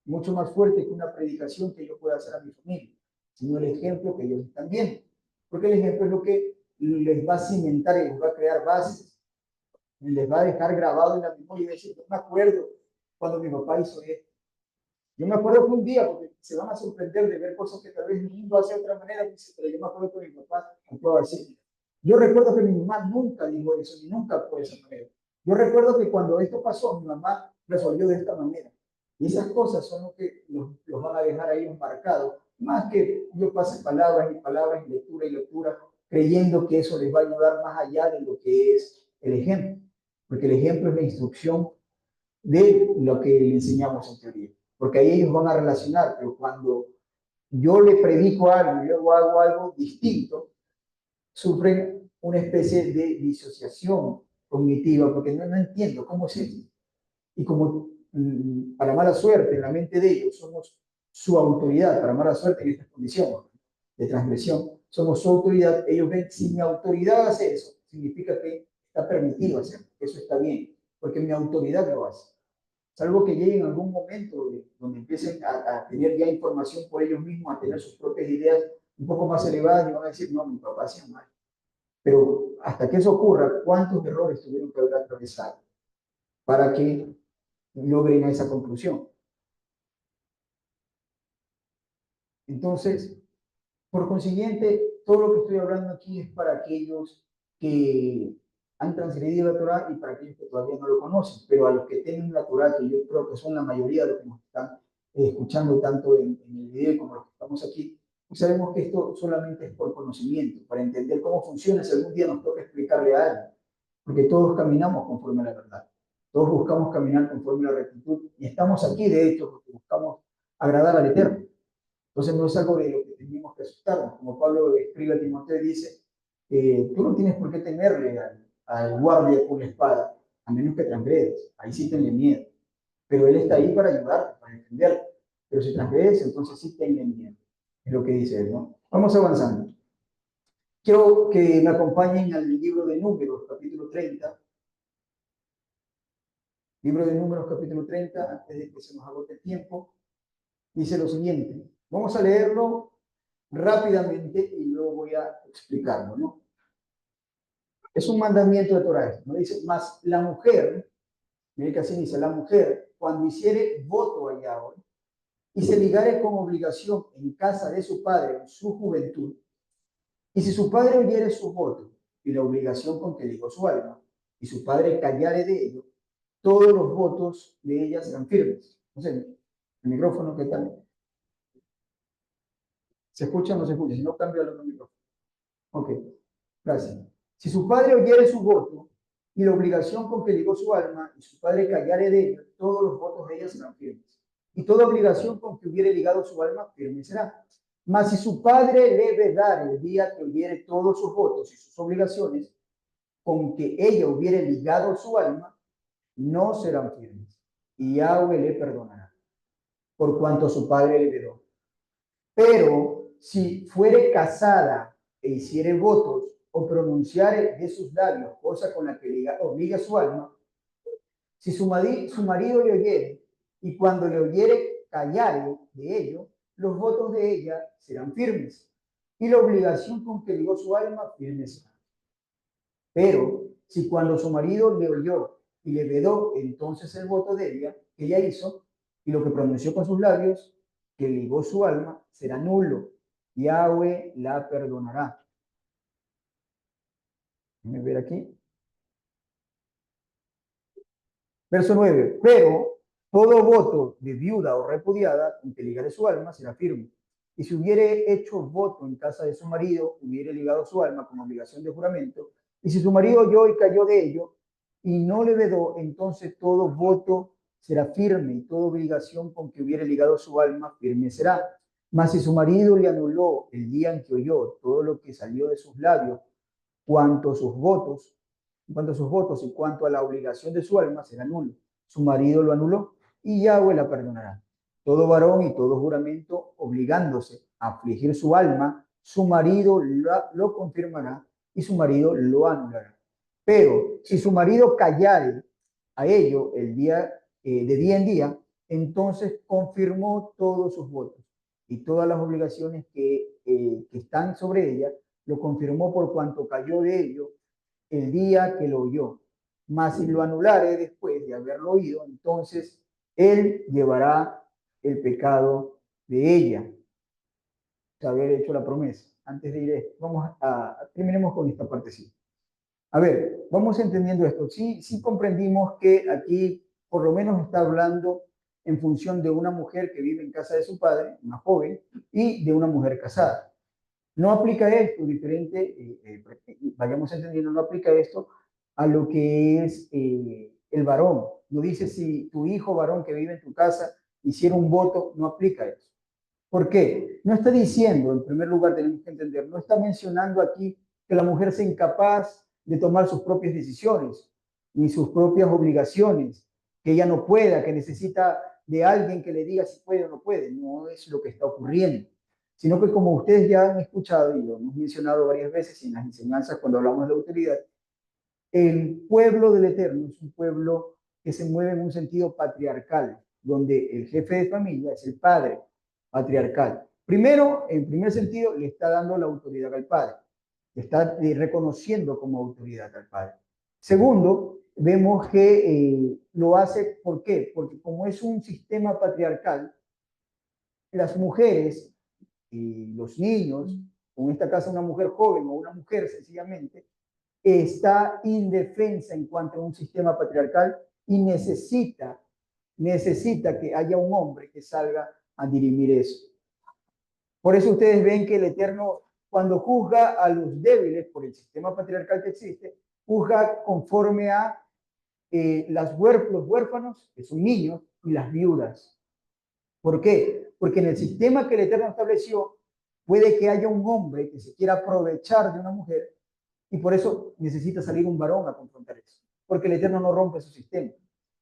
mucho más fuerte que una predicación que yo pueda hacer a mi familia, sino el ejemplo que ellos están viendo. Porque el ejemplo es lo que les va a cimentar y les va a crear bases, y les va a dejar grabado en la memoria y decir, yo me acuerdo cuando mi papá hizo esto. Yo me acuerdo que un día, porque se van a sorprender de ver cosas que tal vez mi mundo hace de otra manera, pero yo me acuerdo que mi papá actuaba así. Yo recuerdo que mi mamá nunca dijo eso, ni nunca actuó de esa manera. Yo recuerdo que cuando esto pasó, mi mamá resolvió de esta manera. Y esas cosas son lo que los van a dejar ahí embarcados. Más que yo pase palabras y palabras, y lectura, creyendo que eso les va a ayudar más allá de lo que es el ejemplo. Porque el ejemplo es la instrucción de lo que le enseñamos en teoría. Porque ahí ellos van a relacionar, pero cuando yo le predico algo y luego hago algo distinto, sufren una especie de disociación cognitiva, porque no entiendo cómo es eso. Y como para mala suerte en la mente de ellos somos su autoridad, para mala suerte en estas condiciones de transgresión, somos su autoridad, ellos ven, si mi autoridad hace eso, significa que está permitido hacerlo, eso está bien, porque mi autoridad lo hace. Salvo que lleguen en algún momento donde empiecen a tener ya información por ellos mismos, a tener sus propias ideas un poco más elevadas y van a decir, no, mi papá hacía mal. Pero hasta que eso ocurra, ¿cuántos errores tuvieron que haber atravesado para que logren esa conclusión? Entonces, por consiguiente, todo lo que estoy hablando aquí es para aquellos que han transgredido la Torah y para aquellos que todavía no lo conocen, pero a los que tienen la Torah, que yo creo que son la mayoría de los que nos están escuchando tanto en el video como los que estamos aquí, pues sabemos que esto solamente es por conocimiento, para entender cómo funciona si algún día nos toca explicarle a alguien, porque todos caminamos conforme a la verdad, todos buscamos caminar conforme a la rectitud y estamos aquí de hecho porque buscamos agradar al Eterno. Entonces no es algo de lo que tenemos que asustarnos. Como Pablo escribe a Timoteo y dice, tú no tienes por qué temerle al guardia con la espada, a menos que transgredes. Ahí sí tenle miedo. Pero él está ahí para ayudarte, para defenderte. Pero si transgredes, entonces sí tenle miedo. Es lo que dice él, ¿no? Vamos avanzando. Quiero que me acompañen al libro de Números, capítulo 30. Libro de Números, capítulo 30, antes de que se nos agote el tiempo. Dice lo siguiente. Vamos a leerlo rápidamente y luego voy a explicarlo, ¿no? Es un mandamiento de Torah, ¿no? Dice, más la mujer, mire que así dice, la mujer, cuando hiciere voto a Yahweh y se ligare con obligación en casa de su padre en su juventud, y si su padre oyere su voto y la obligación con que ligó su alma, y su padre callare de ello, todos los votos de ella serán firmes. No sé, el micrófono, ¿qué tal? ¿Se escucha o no se escucha? Si no, cambia el otro micrófono. Ok, gracias. Si su padre oyere su voto y la obligación con que ligó su alma, y su padre callare de ella, todos los votos de ella serán firmes. Y toda obligación con que hubiere ligado su alma, firme será. Mas si su padre le vedare el día que oyere todos sus votos y sus obligaciones, con que ella hubiere ligado su alma, no serán firmes. Y Yahweh le perdonará, por cuanto su padre le vedó. Pero si fuere casada e hiciere votos o pronunciare de sus labios cosa con la que obliga su alma, si su marido le oyere y cuando le oyere callare de ello, los votos de ella serán firmes y la obligación con que ligó su alma firme será. Pero si cuando su marido le oyó y le vedó entonces el voto de ella, que ella hizo, y lo que pronunció con sus labios, que ligó su alma será nulo. Yahweh la perdonará. Déjenme ver aquí. Verso 9. Pero todo voto de viuda o repudiada con que ligare su alma será firme. Y si hubiere hecho voto en casa de su marido, hubiere ligado su alma con obligación de juramento. Y si su marido oyó y cayó de ello y no le vedó, entonces todo voto será firme y toda obligación con que hubiere ligado su alma firme será. Mas si su marido le anuló el día en que oyó todo lo que salió de sus labios, cuanto a sus votos, y cuanto a la obligación de su alma, será nulo. Su marido lo anuló y Yahweh la perdonará. Todo varón y todo juramento obligándose a afligir su alma, su marido lo confirmará y su marido lo anulará. Pero si su marido callare a ello el día de día en día, entonces confirmó todos sus votos y todas las obligaciones que están sobre ella, lo confirmó por cuanto cayó de ello el día que lo oyó. Mas si lo anulare después de haberlo oído, entonces él llevará el pecado de ella, de haber hecho la promesa. Antes de ir, terminemos con esta partecita. A ver, vamos entendiendo esto. Sí comprendimos que aquí por lo menos está hablando en función de una mujer que vive en casa de su padre, una joven, y de una mujer casada. No aplica esto diferente, vayamos entendiendo, no aplica esto a lo que es el varón. No dice si tu hijo varón que vive en tu casa hiciera un voto, no aplica eso. ¿Por qué? No está diciendo, en primer lugar tenemos que entender, no está mencionando aquí que la mujer sea incapaz de tomar sus propias decisiones, ni sus propias obligaciones, que ella no pueda, que necesita de alguien que le diga si puede o no puede. No es lo que está ocurriendo, sino que como ustedes ya han escuchado y lo hemos mencionado varias veces en las enseñanzas cuando hablamos de autoridad, el pueblo del Eterno es un pueblo que se mueve en un sentido patriarcal, donde el jefe de familia es el padre patriarcal. Primero, en primer sentido, le está dando la autoridad al padre, le está reconociendo como autoridad al padre. Segundo, vemos que lo hace, ¿por qué? Porque como es un sistema patriarcal, las mujeres y los niños, o en esta casa una mujer joven o una mujer sencillamente, está indefensa en cuanto a un sistema patriarcal y necesita que haya un hombre que salga a dirimir eso. Por eso ustedes ven que el Eterno, cuando juzga a los débiles por el sistema patriarcal que existe, juzga conforme a los huérfanos, que son niños, y las viudas. ¿Por qué? Porque en el sistema que el Eterno estableció, puede que haya un hombre que se quiera aprovechar de una mujer y por eso necesita salir un varón a confrontar eso, porque el Eterno no rompe su sistema.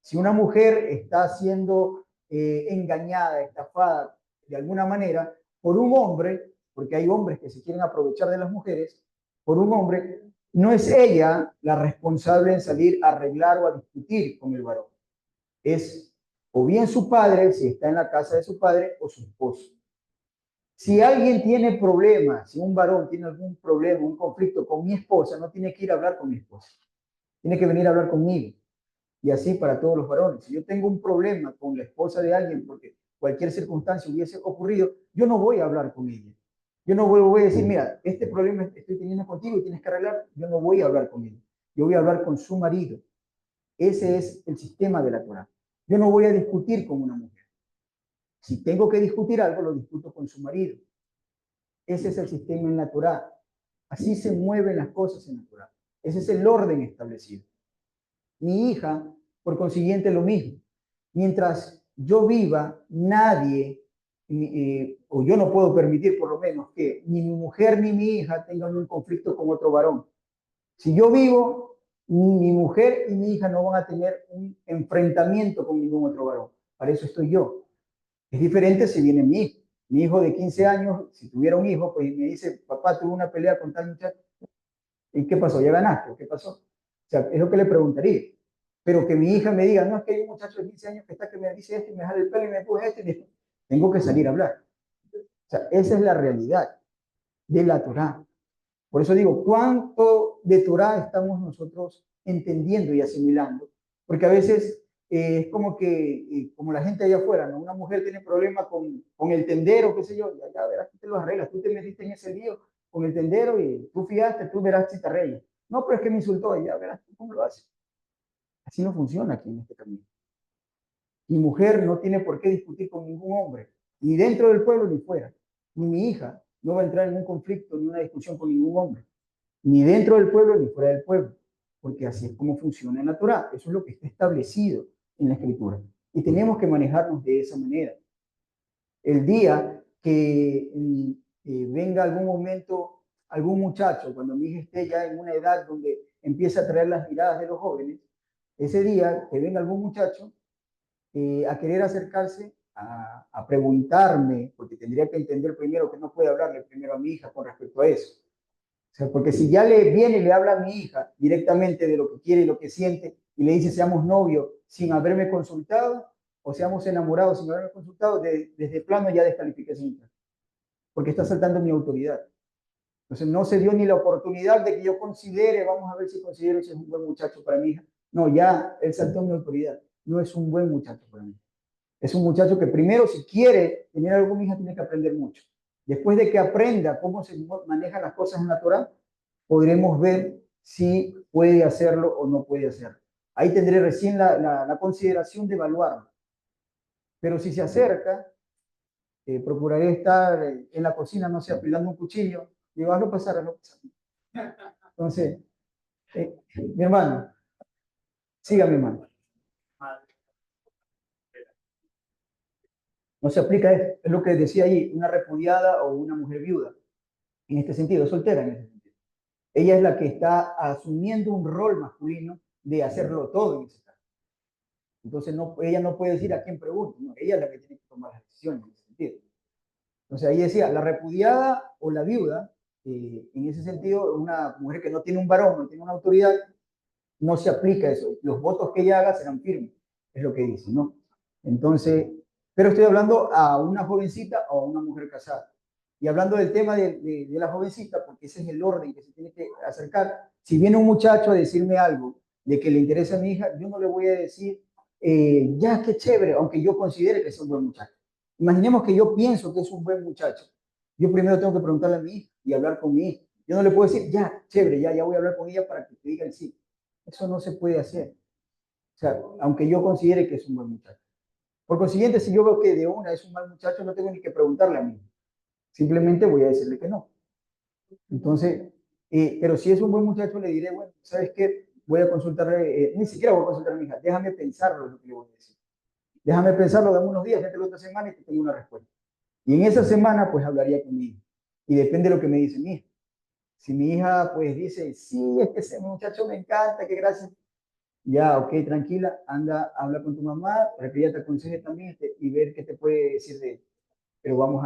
Si una mujer está siendo engañada, estafada de alguna manera por un hombre, porque hay hombres que se quieren aprovechar de las mujeres, por un hombre, no es ella la responsable en salir a arreglar o a discutir con el varón. Es o bien su padre, si está en la casa de su padre, o su esposo. Si alguien tiene problemas, si un varón tiene algún problema, un conflicto con mi esposa, no tiene que ir a hablar con mi esposa. Tiene que venir a hablar conmigo. Y así para todos los varones. Si yo tengo un problema con la esposa de alguien porque cualquier circunstancia hubiese ocurrido, yo no voy a hablar con ella. Yo no voy a decir, mira, este problema estoy teniendo contigo y tienes que arreglar. Yo no voy a hablar con él. Yo voy a hablar con su marido. Ese es el sistema de la Torah. Yo no voy a discutir con una mujer. Si tengo que discutir algo, lo discuto con su marido. Ese es el sistema en la Torah. Así se mueven las cosas en la Torah. Ese es el orden establecido. Mi hija, por consiguiente, lo mismo. Mientras yo viva, nadie, o yo no puedo permitir por lo menos que ni mi mujer ni mi hija tengan un conflicto con otro varón. Si yo vivo, mi mujer y mi hija no van a tener un enfrentamiento con ningún otro varón. Para eso estoy yo. Es diferente si viene mi hijo. Mi hijo de 15 años, si tuviera un hijo, pues me dice, papá, tuve una pelea con tal muchacho. ¿Y qué pasó? ¿Ya ganaste? ¿Qué pasó? O sea, es lo que le preguntaría. Pero que mi hija me diga, no, es que hay un muchacho de 15 años que está que me dice esto y me jala el pelo y me empuja esto, y tengo que salir a hablar. O sea, esa es la realidad de la Torah. Por eso digo, ¿cuánto de Torah estamos nosotros entendiendo y asimilando? Porque a veces es como que, como la gente allá afuera, ¿no? Una mujer tiene problemas con el tendero, qué sé yo, ya verás, tú te lo arreglas, tú te metiste en ese lío con el tendero y tú fiaste, tú verás si te arreglas. No, pero es que me insultó, ya verás tú cómo lo haces. Así no funciona aquí en este camino. Mi mujer no tiene por qué discutir con ningún hombre, ni dentro del pueblo ni fuera. Ni mi hija no va a entrar en un conflicto ni una discusión con ningún hombre, ni dentro del pueblo ni fuera del pueblo, porque así es como funciona en la Torá. Eso es lo que está establecido en la Escritura. Y tenemos que manejarnos de esa manera. El día que venga algún momento, algún muchacho, cuando mi hija esté ya en una edad donde empieza a traer las miradas de los jóvenes, ese día que venga algún muchacho a querer acercarse a preguntarme, porque tendría que entender primero que no puede hablarle primero a mi hija con respecto a eso. O sea, porque si ya le viene y le habla a mi hija directamente de lo que quiere y lo que siente y le dice seamos novios sin haberme consultado o seamos enamorados sin haberme consultado, desde plano ya descalificación, porque está saltando mi autoridad. Entonces no se dio ni la oportunidad de que yo considere, vamos a ver si considero si es un buen muchacho para mi hija. No, ya él saltó mi autoridad. No es un buen muchacho para mí. Es un muchacho que primero, si quiere tener alguna hija, tiene que aprender mucho. Después de que aprenda cómo se manejan las cosas en la Torah, podremos ver si puede hacerlo o no puede hacerlo. Ahí tendré recién la consideración de evaluarlo. Pero si se acerca, procuraré estar en la cocina, no sé, apilando un cuchillo. Digo, hazlo pasar, hazlo pasar. Entonces, mi hermano, siga mi hermano. No se aplica esto. Es lo que decía ahí, una repudiada o una mujer viuda. En este sentido, soltera en este sentido. Ella es la que está asumiendo un rol masculino de hacerlo todo en ese caso. Entonces, no, ella no puede decir a quién pregunta, no, ella es la que tiene que tomar las decisiones en ese sentido. Entonces, ahí decía, la repudiada o la viuda, en ese sentido, una mujer que no tiene un varón, no tiene una autoridad, no se aplica eso. Los votos que ella haga serán firmes, es lo que dice, ¿no? Entonces, pero estoy hablando a una jovencita o a una mujer casada. Y hablando del tema de la jovencita, porque ese es el orden que se tiene que acercar, si viene un muchacho a decirme algo de que le interesa a mi hija, yo no le voy a decir, ya, qué chévere, aunque yo considere que es un buen muchacho. Imaginemos que yo pienso que es un buen muchacho. Yo primero tengo que preguntarle a mi hija y hablar con mi hija. Yo no le puedo decir, ya, chévere, ya voy a hablar con ella para que te diga el sí. Eso no se puede hacer. O sea, aunque yo considere que es un buen muchacho. Por consiguiente, si yo veo que de una es un mal muchacho, no tengo ni que preguntarle a mí. Simplemente voy a decirle que no. Entonces, pero si es un buen muchacho, le diré, bueno, ¿sabes qué? Voy a consultarle, ni siquiera voy a consultar a mi hija, déjame pensarlo, es lo que le voy a decir. Déjame pensarlo, dame unos días, ya te la otra semana y te tengo una respuesta. Y en esa semana, pues hablaría con mi hija. Y depende de lo que me dice mi hija. Si mi hija, pues dice, sí, es que ese muchacho me encanta, que gracias. Ya, ok, tranquila, anda, habla con tu mamá para que ella te aconseje también y ver qué te puede decir de él. Pero vamos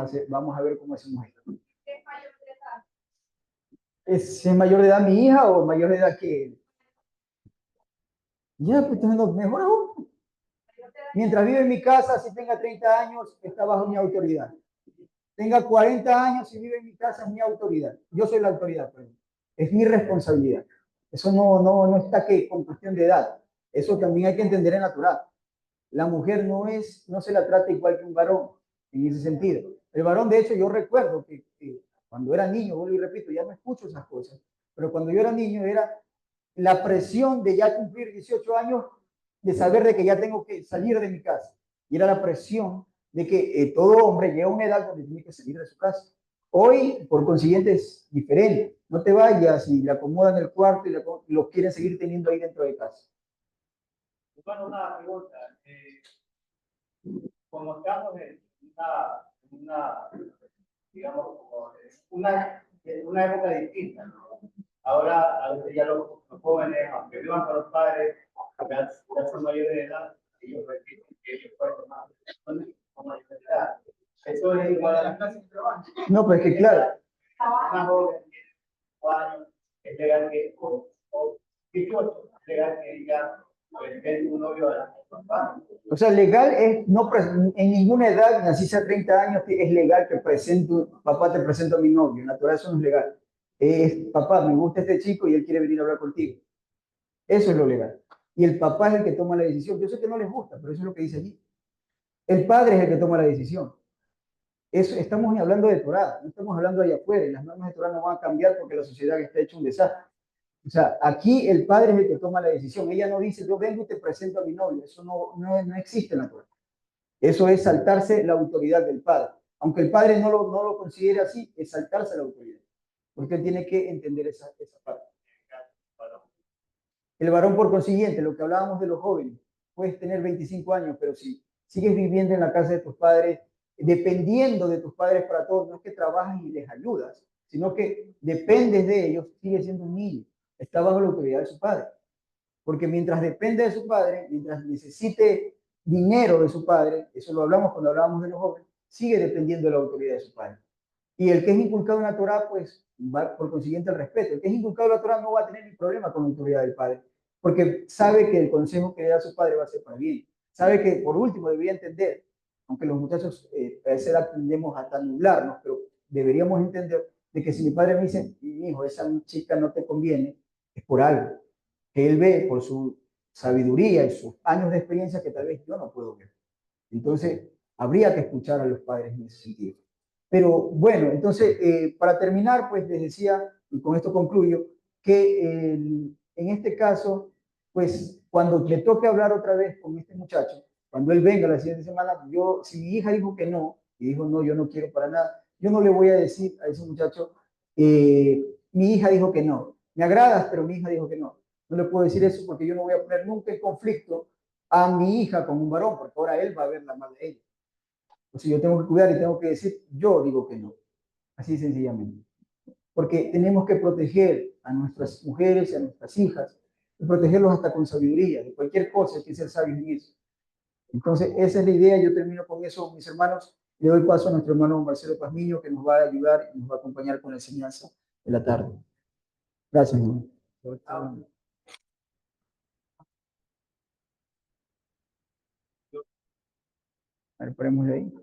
a ver cómo hacemos esto. ¿Es mayor de edad mi hija o mayor de edad que él? Ya, pues entonces, mejor aún. Mientras vive en mi casa, si tenga 30 años, está bajo mi autoridad. Tenga 40 años, si vive en mi casa, es mi autoridad. Yo soy la autoridad, pues. Es mi responsabilidad. Eso no está que con cuestión de edad. Eso también hay que entender en natural. La mujer no se la trata igual que un varón, en ese sentido. El varón, de hecho, yo recuerdo que cuando era niño, vuelvo y repito, ya no escucho esas cosas, pero cuando yo era niño era la presión de ya cumplir 18 años, de saber de que ya tengo que salir de mi casa. Y era la presión de que todo hombre llega a una edad donde tiene que salir de su casa. Hoy, por consiguiente, es diferente. No te vayas y le acomodan el cuarto y los quieren seguir teniendo ahí dentro de casa. Bueno, una pregunta. Como estamos en digamos, una época distinta, ¿no? Ahora, a veces ya los jóvenes, aunque vivan con los padres, ya son mayores de edad, ellos repiten que ellos fueron más. Con mayoría. Eso es igual a las clases de trabajo. No, pues que claro. Una joven de 4 años, es legal que, o 18, es legal que diga, pues, un novio de la papá. O sea, legal es, no, en ninguna edad, así sea 30 años, es legal que papá te presento a mi novio. Natural, eso no es legal. Es, papá, me gusta este chico y él quiere venir a hablar contigo. Eso es lo legal. y el papá es el que toma la decisión. Yo sé que no les gusta, pero eso es lo que dice allí. El padre es el que toma la decisión. Eso, estamos hablando de Torah, no estamos hablando allá afuera, y las normas de Torah no van a cambiar porque la sociedad está hecha un desastre. O sea, aquí el padre es el que toma la decisión. Ella no dice, yo vengo y te presento a mi novio. Eso no existe en la Torah. Eso es saltarse la autoridad del padre. Aunque el padre no lo considere así, es saltarse la autoridad. Porque él tiene que entender esa parte. El varón, por consiguiente, lo que hablábamos de los jóvenes, puedes tener 25 años, pero si sigues viviendo en la casa de tus padres, dependiendo de tus padres para todo, no es que trabajas y les ayudas, sino que dependes de ellos, sigue siendo un niño, está bajo la autoridad de su padre. Porque mientras depende de su padre, mientras necesite dinero de su padre, eso lo hablamos cuando hablábamos de los jóvenes, sigue dependiendo de la autoridad de su padre. Y el que es inculcado en la Torah, pues va por consiguiente el respeto. El que es inculcado en la Torah no va a tener ni problema con la autoridad del padre, porque sabe que el consejo que le da a su padre va a ser para bien. Sabe que, por último, debería entender, aunque los muchachos a esa edad tendemos hasta nublarnos, pero deberíamos entender de que si mi padre me dice, mi hijo, esa chica no te conviene, es por algo que él ve por su sabiduría y sus años de experiencia que tal vez yo no puedo ver. Entonces, habría que escuchar a los padres en ese sentido. Pero bueno, entonces, para terminar, pues les decía, y con esto concluyo, que en este caso, pues cuando le toque hablar otra vez con este muchacho, cuando él venga la siguiente semana, yo, si mi hija dijo que no, y dijo no, yo no quiero para nada, yo no le voy a decir a ese muchacho, mi hija dijo que no, me agradas, pero mi hija dijo que no. No le puedo decir eso porque yo no voy a poner nunca en conflicto a mi hija con un varón, porque ahora él va a ver la madre de ella. O sea, yo tengo que cuidar y tengo que decir, yo digo que no. Así sencillamente. Porque tenemos que proteger a nuestras mujeres y a nuestras hijas, y protegerlos hasta con sabiduría, de cualquier cosa, hay que ser sabios en eso. Entonces, esa es la idea, yo termino con eso, mis hermanos, le doy paso a nuestro hermano Marcelo Pazmiño, que nos va a ayudar y nos va a acompañar con la enseñanza de la tarde. Gracias, hermano. A ver, ponémosle ahí.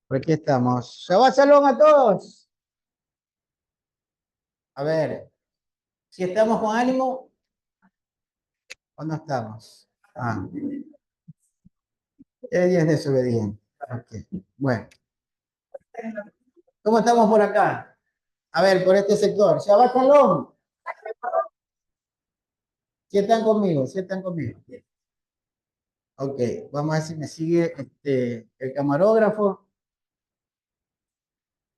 Por aquí estamos. Shabbat Shalom a todos. A ver, si estamos con ánimo o no estamos. Ah, el día es desobediente. Okay. Bueno, ¿cómo estamos por acá? A ver, por este sector. Shabbat Shalom. Si están conmigo, si están conmigo. Ok, vamos a ver si me sigue el camarógrafo.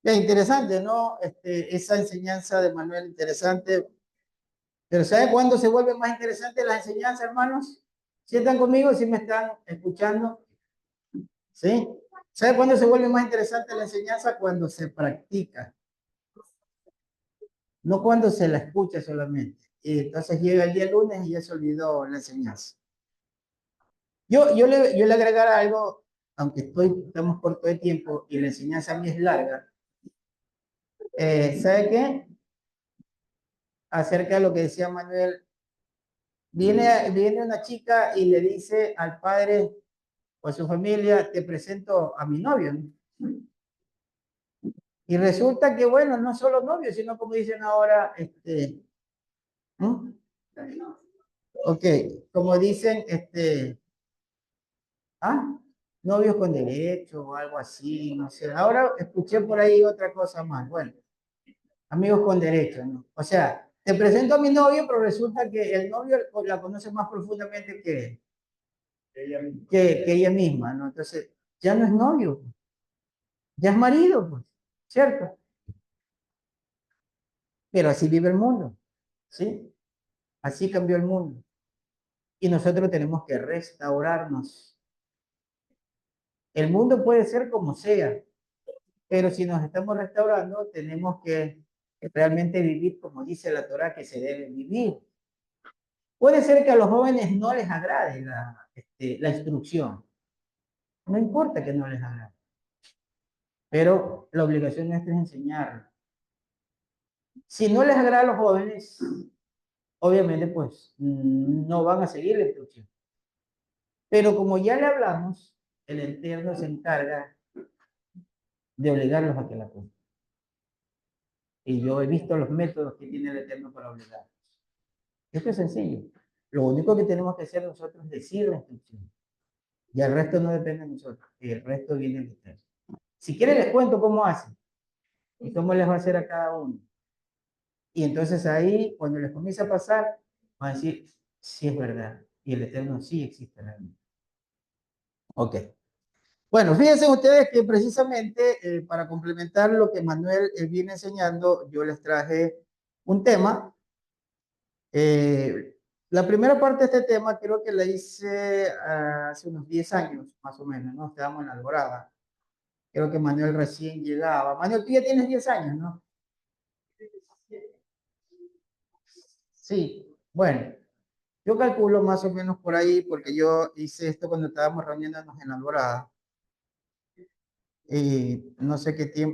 Bien, interesante, ¿no? Esa enseñanza de Manuel, interesante. Pero ¿sabe cuándo se vuelve más interesante la enseñanza, hermanos? Si están conmigo, si me están escuchando, ¿sí? ¿Sabe cuándo se vuelve más interesante la enseñanza? Cuando se practica, no cuando se la escucha solamente. Y entonces llega el día lunes y ya se olvidó la enseñanza. Yo le agregara algo, aunque estamos corto de tiempo y la enseñanza a mí es larga. ¿Sabe qué? Acerca de lo que decía Manuel, viene una chica y le dice al padre o a su familia, te presento a mi novio, ¿no? Y resulta que, bueno, no solo novio, sino como dicen ahora, ¿no? Ok, como dicen, novios con derecho o algo así, no sé. Ahora escuché por ahí otra cosa más. Bueno, amigos con derecho, ¿no? O sea, te presento a mi novio, pero resulta que el novio la conoce más profundamente que ella misma, ¿no? Entonces, ya no es novio, pues, ya es marido, pues, ¿cierto? Pero así vive el mundo, ¿sí? Así cambió el mundo. Y nosotros tenemos que restaurarnos. El mundo puede ser como sea, pero si nos estamos restaurando, tenemos que realmente vivir como dice la Torá que se debe vivir. Puede ser que a los jóvenes no les agrade la instrucción. No importa que no les agrade, pero la obligación nuestra es enseñarlo. Si no les agrada a los jóvenes, obviamente pues no van a seguir la instrucción. Pero como ya le hablamos, el Eterno se encarga de obligarlos a que la cumplan. Y yo he visto los métodos que tiene el Eterno para obligarlos. Esto es sencillo. Lo único que tenemos que hacer nosotros es decir la instrucción. Y el resto no depende de nosotros. Y el resto viene de ustedes. Si quieren les cuento cómo hacen y cómo les va a hacer a cada uno. Y entonces ahí, cuando les comienza a pasar, van a decir, sí es verdad. Y el Eterno sí existe en la vida. Ok. Bueno, fíjense ustedes que precisamente para complementar lo que Manuel viene enseñando, yo les traje un tema. La primera parte de este tema creo que la hice hace unos 10 años, más o menos, ¿no? Estábamos en Alborada. Creo que Manuel recién llegaba. Manuel, tú ya tienes 10 años, ¿no? Sí, bueno, yo calculo más o menos por ahí, porque yo hice esto cuando estábamos reuniéndonos en Alborada. Y no sé qué tiempo.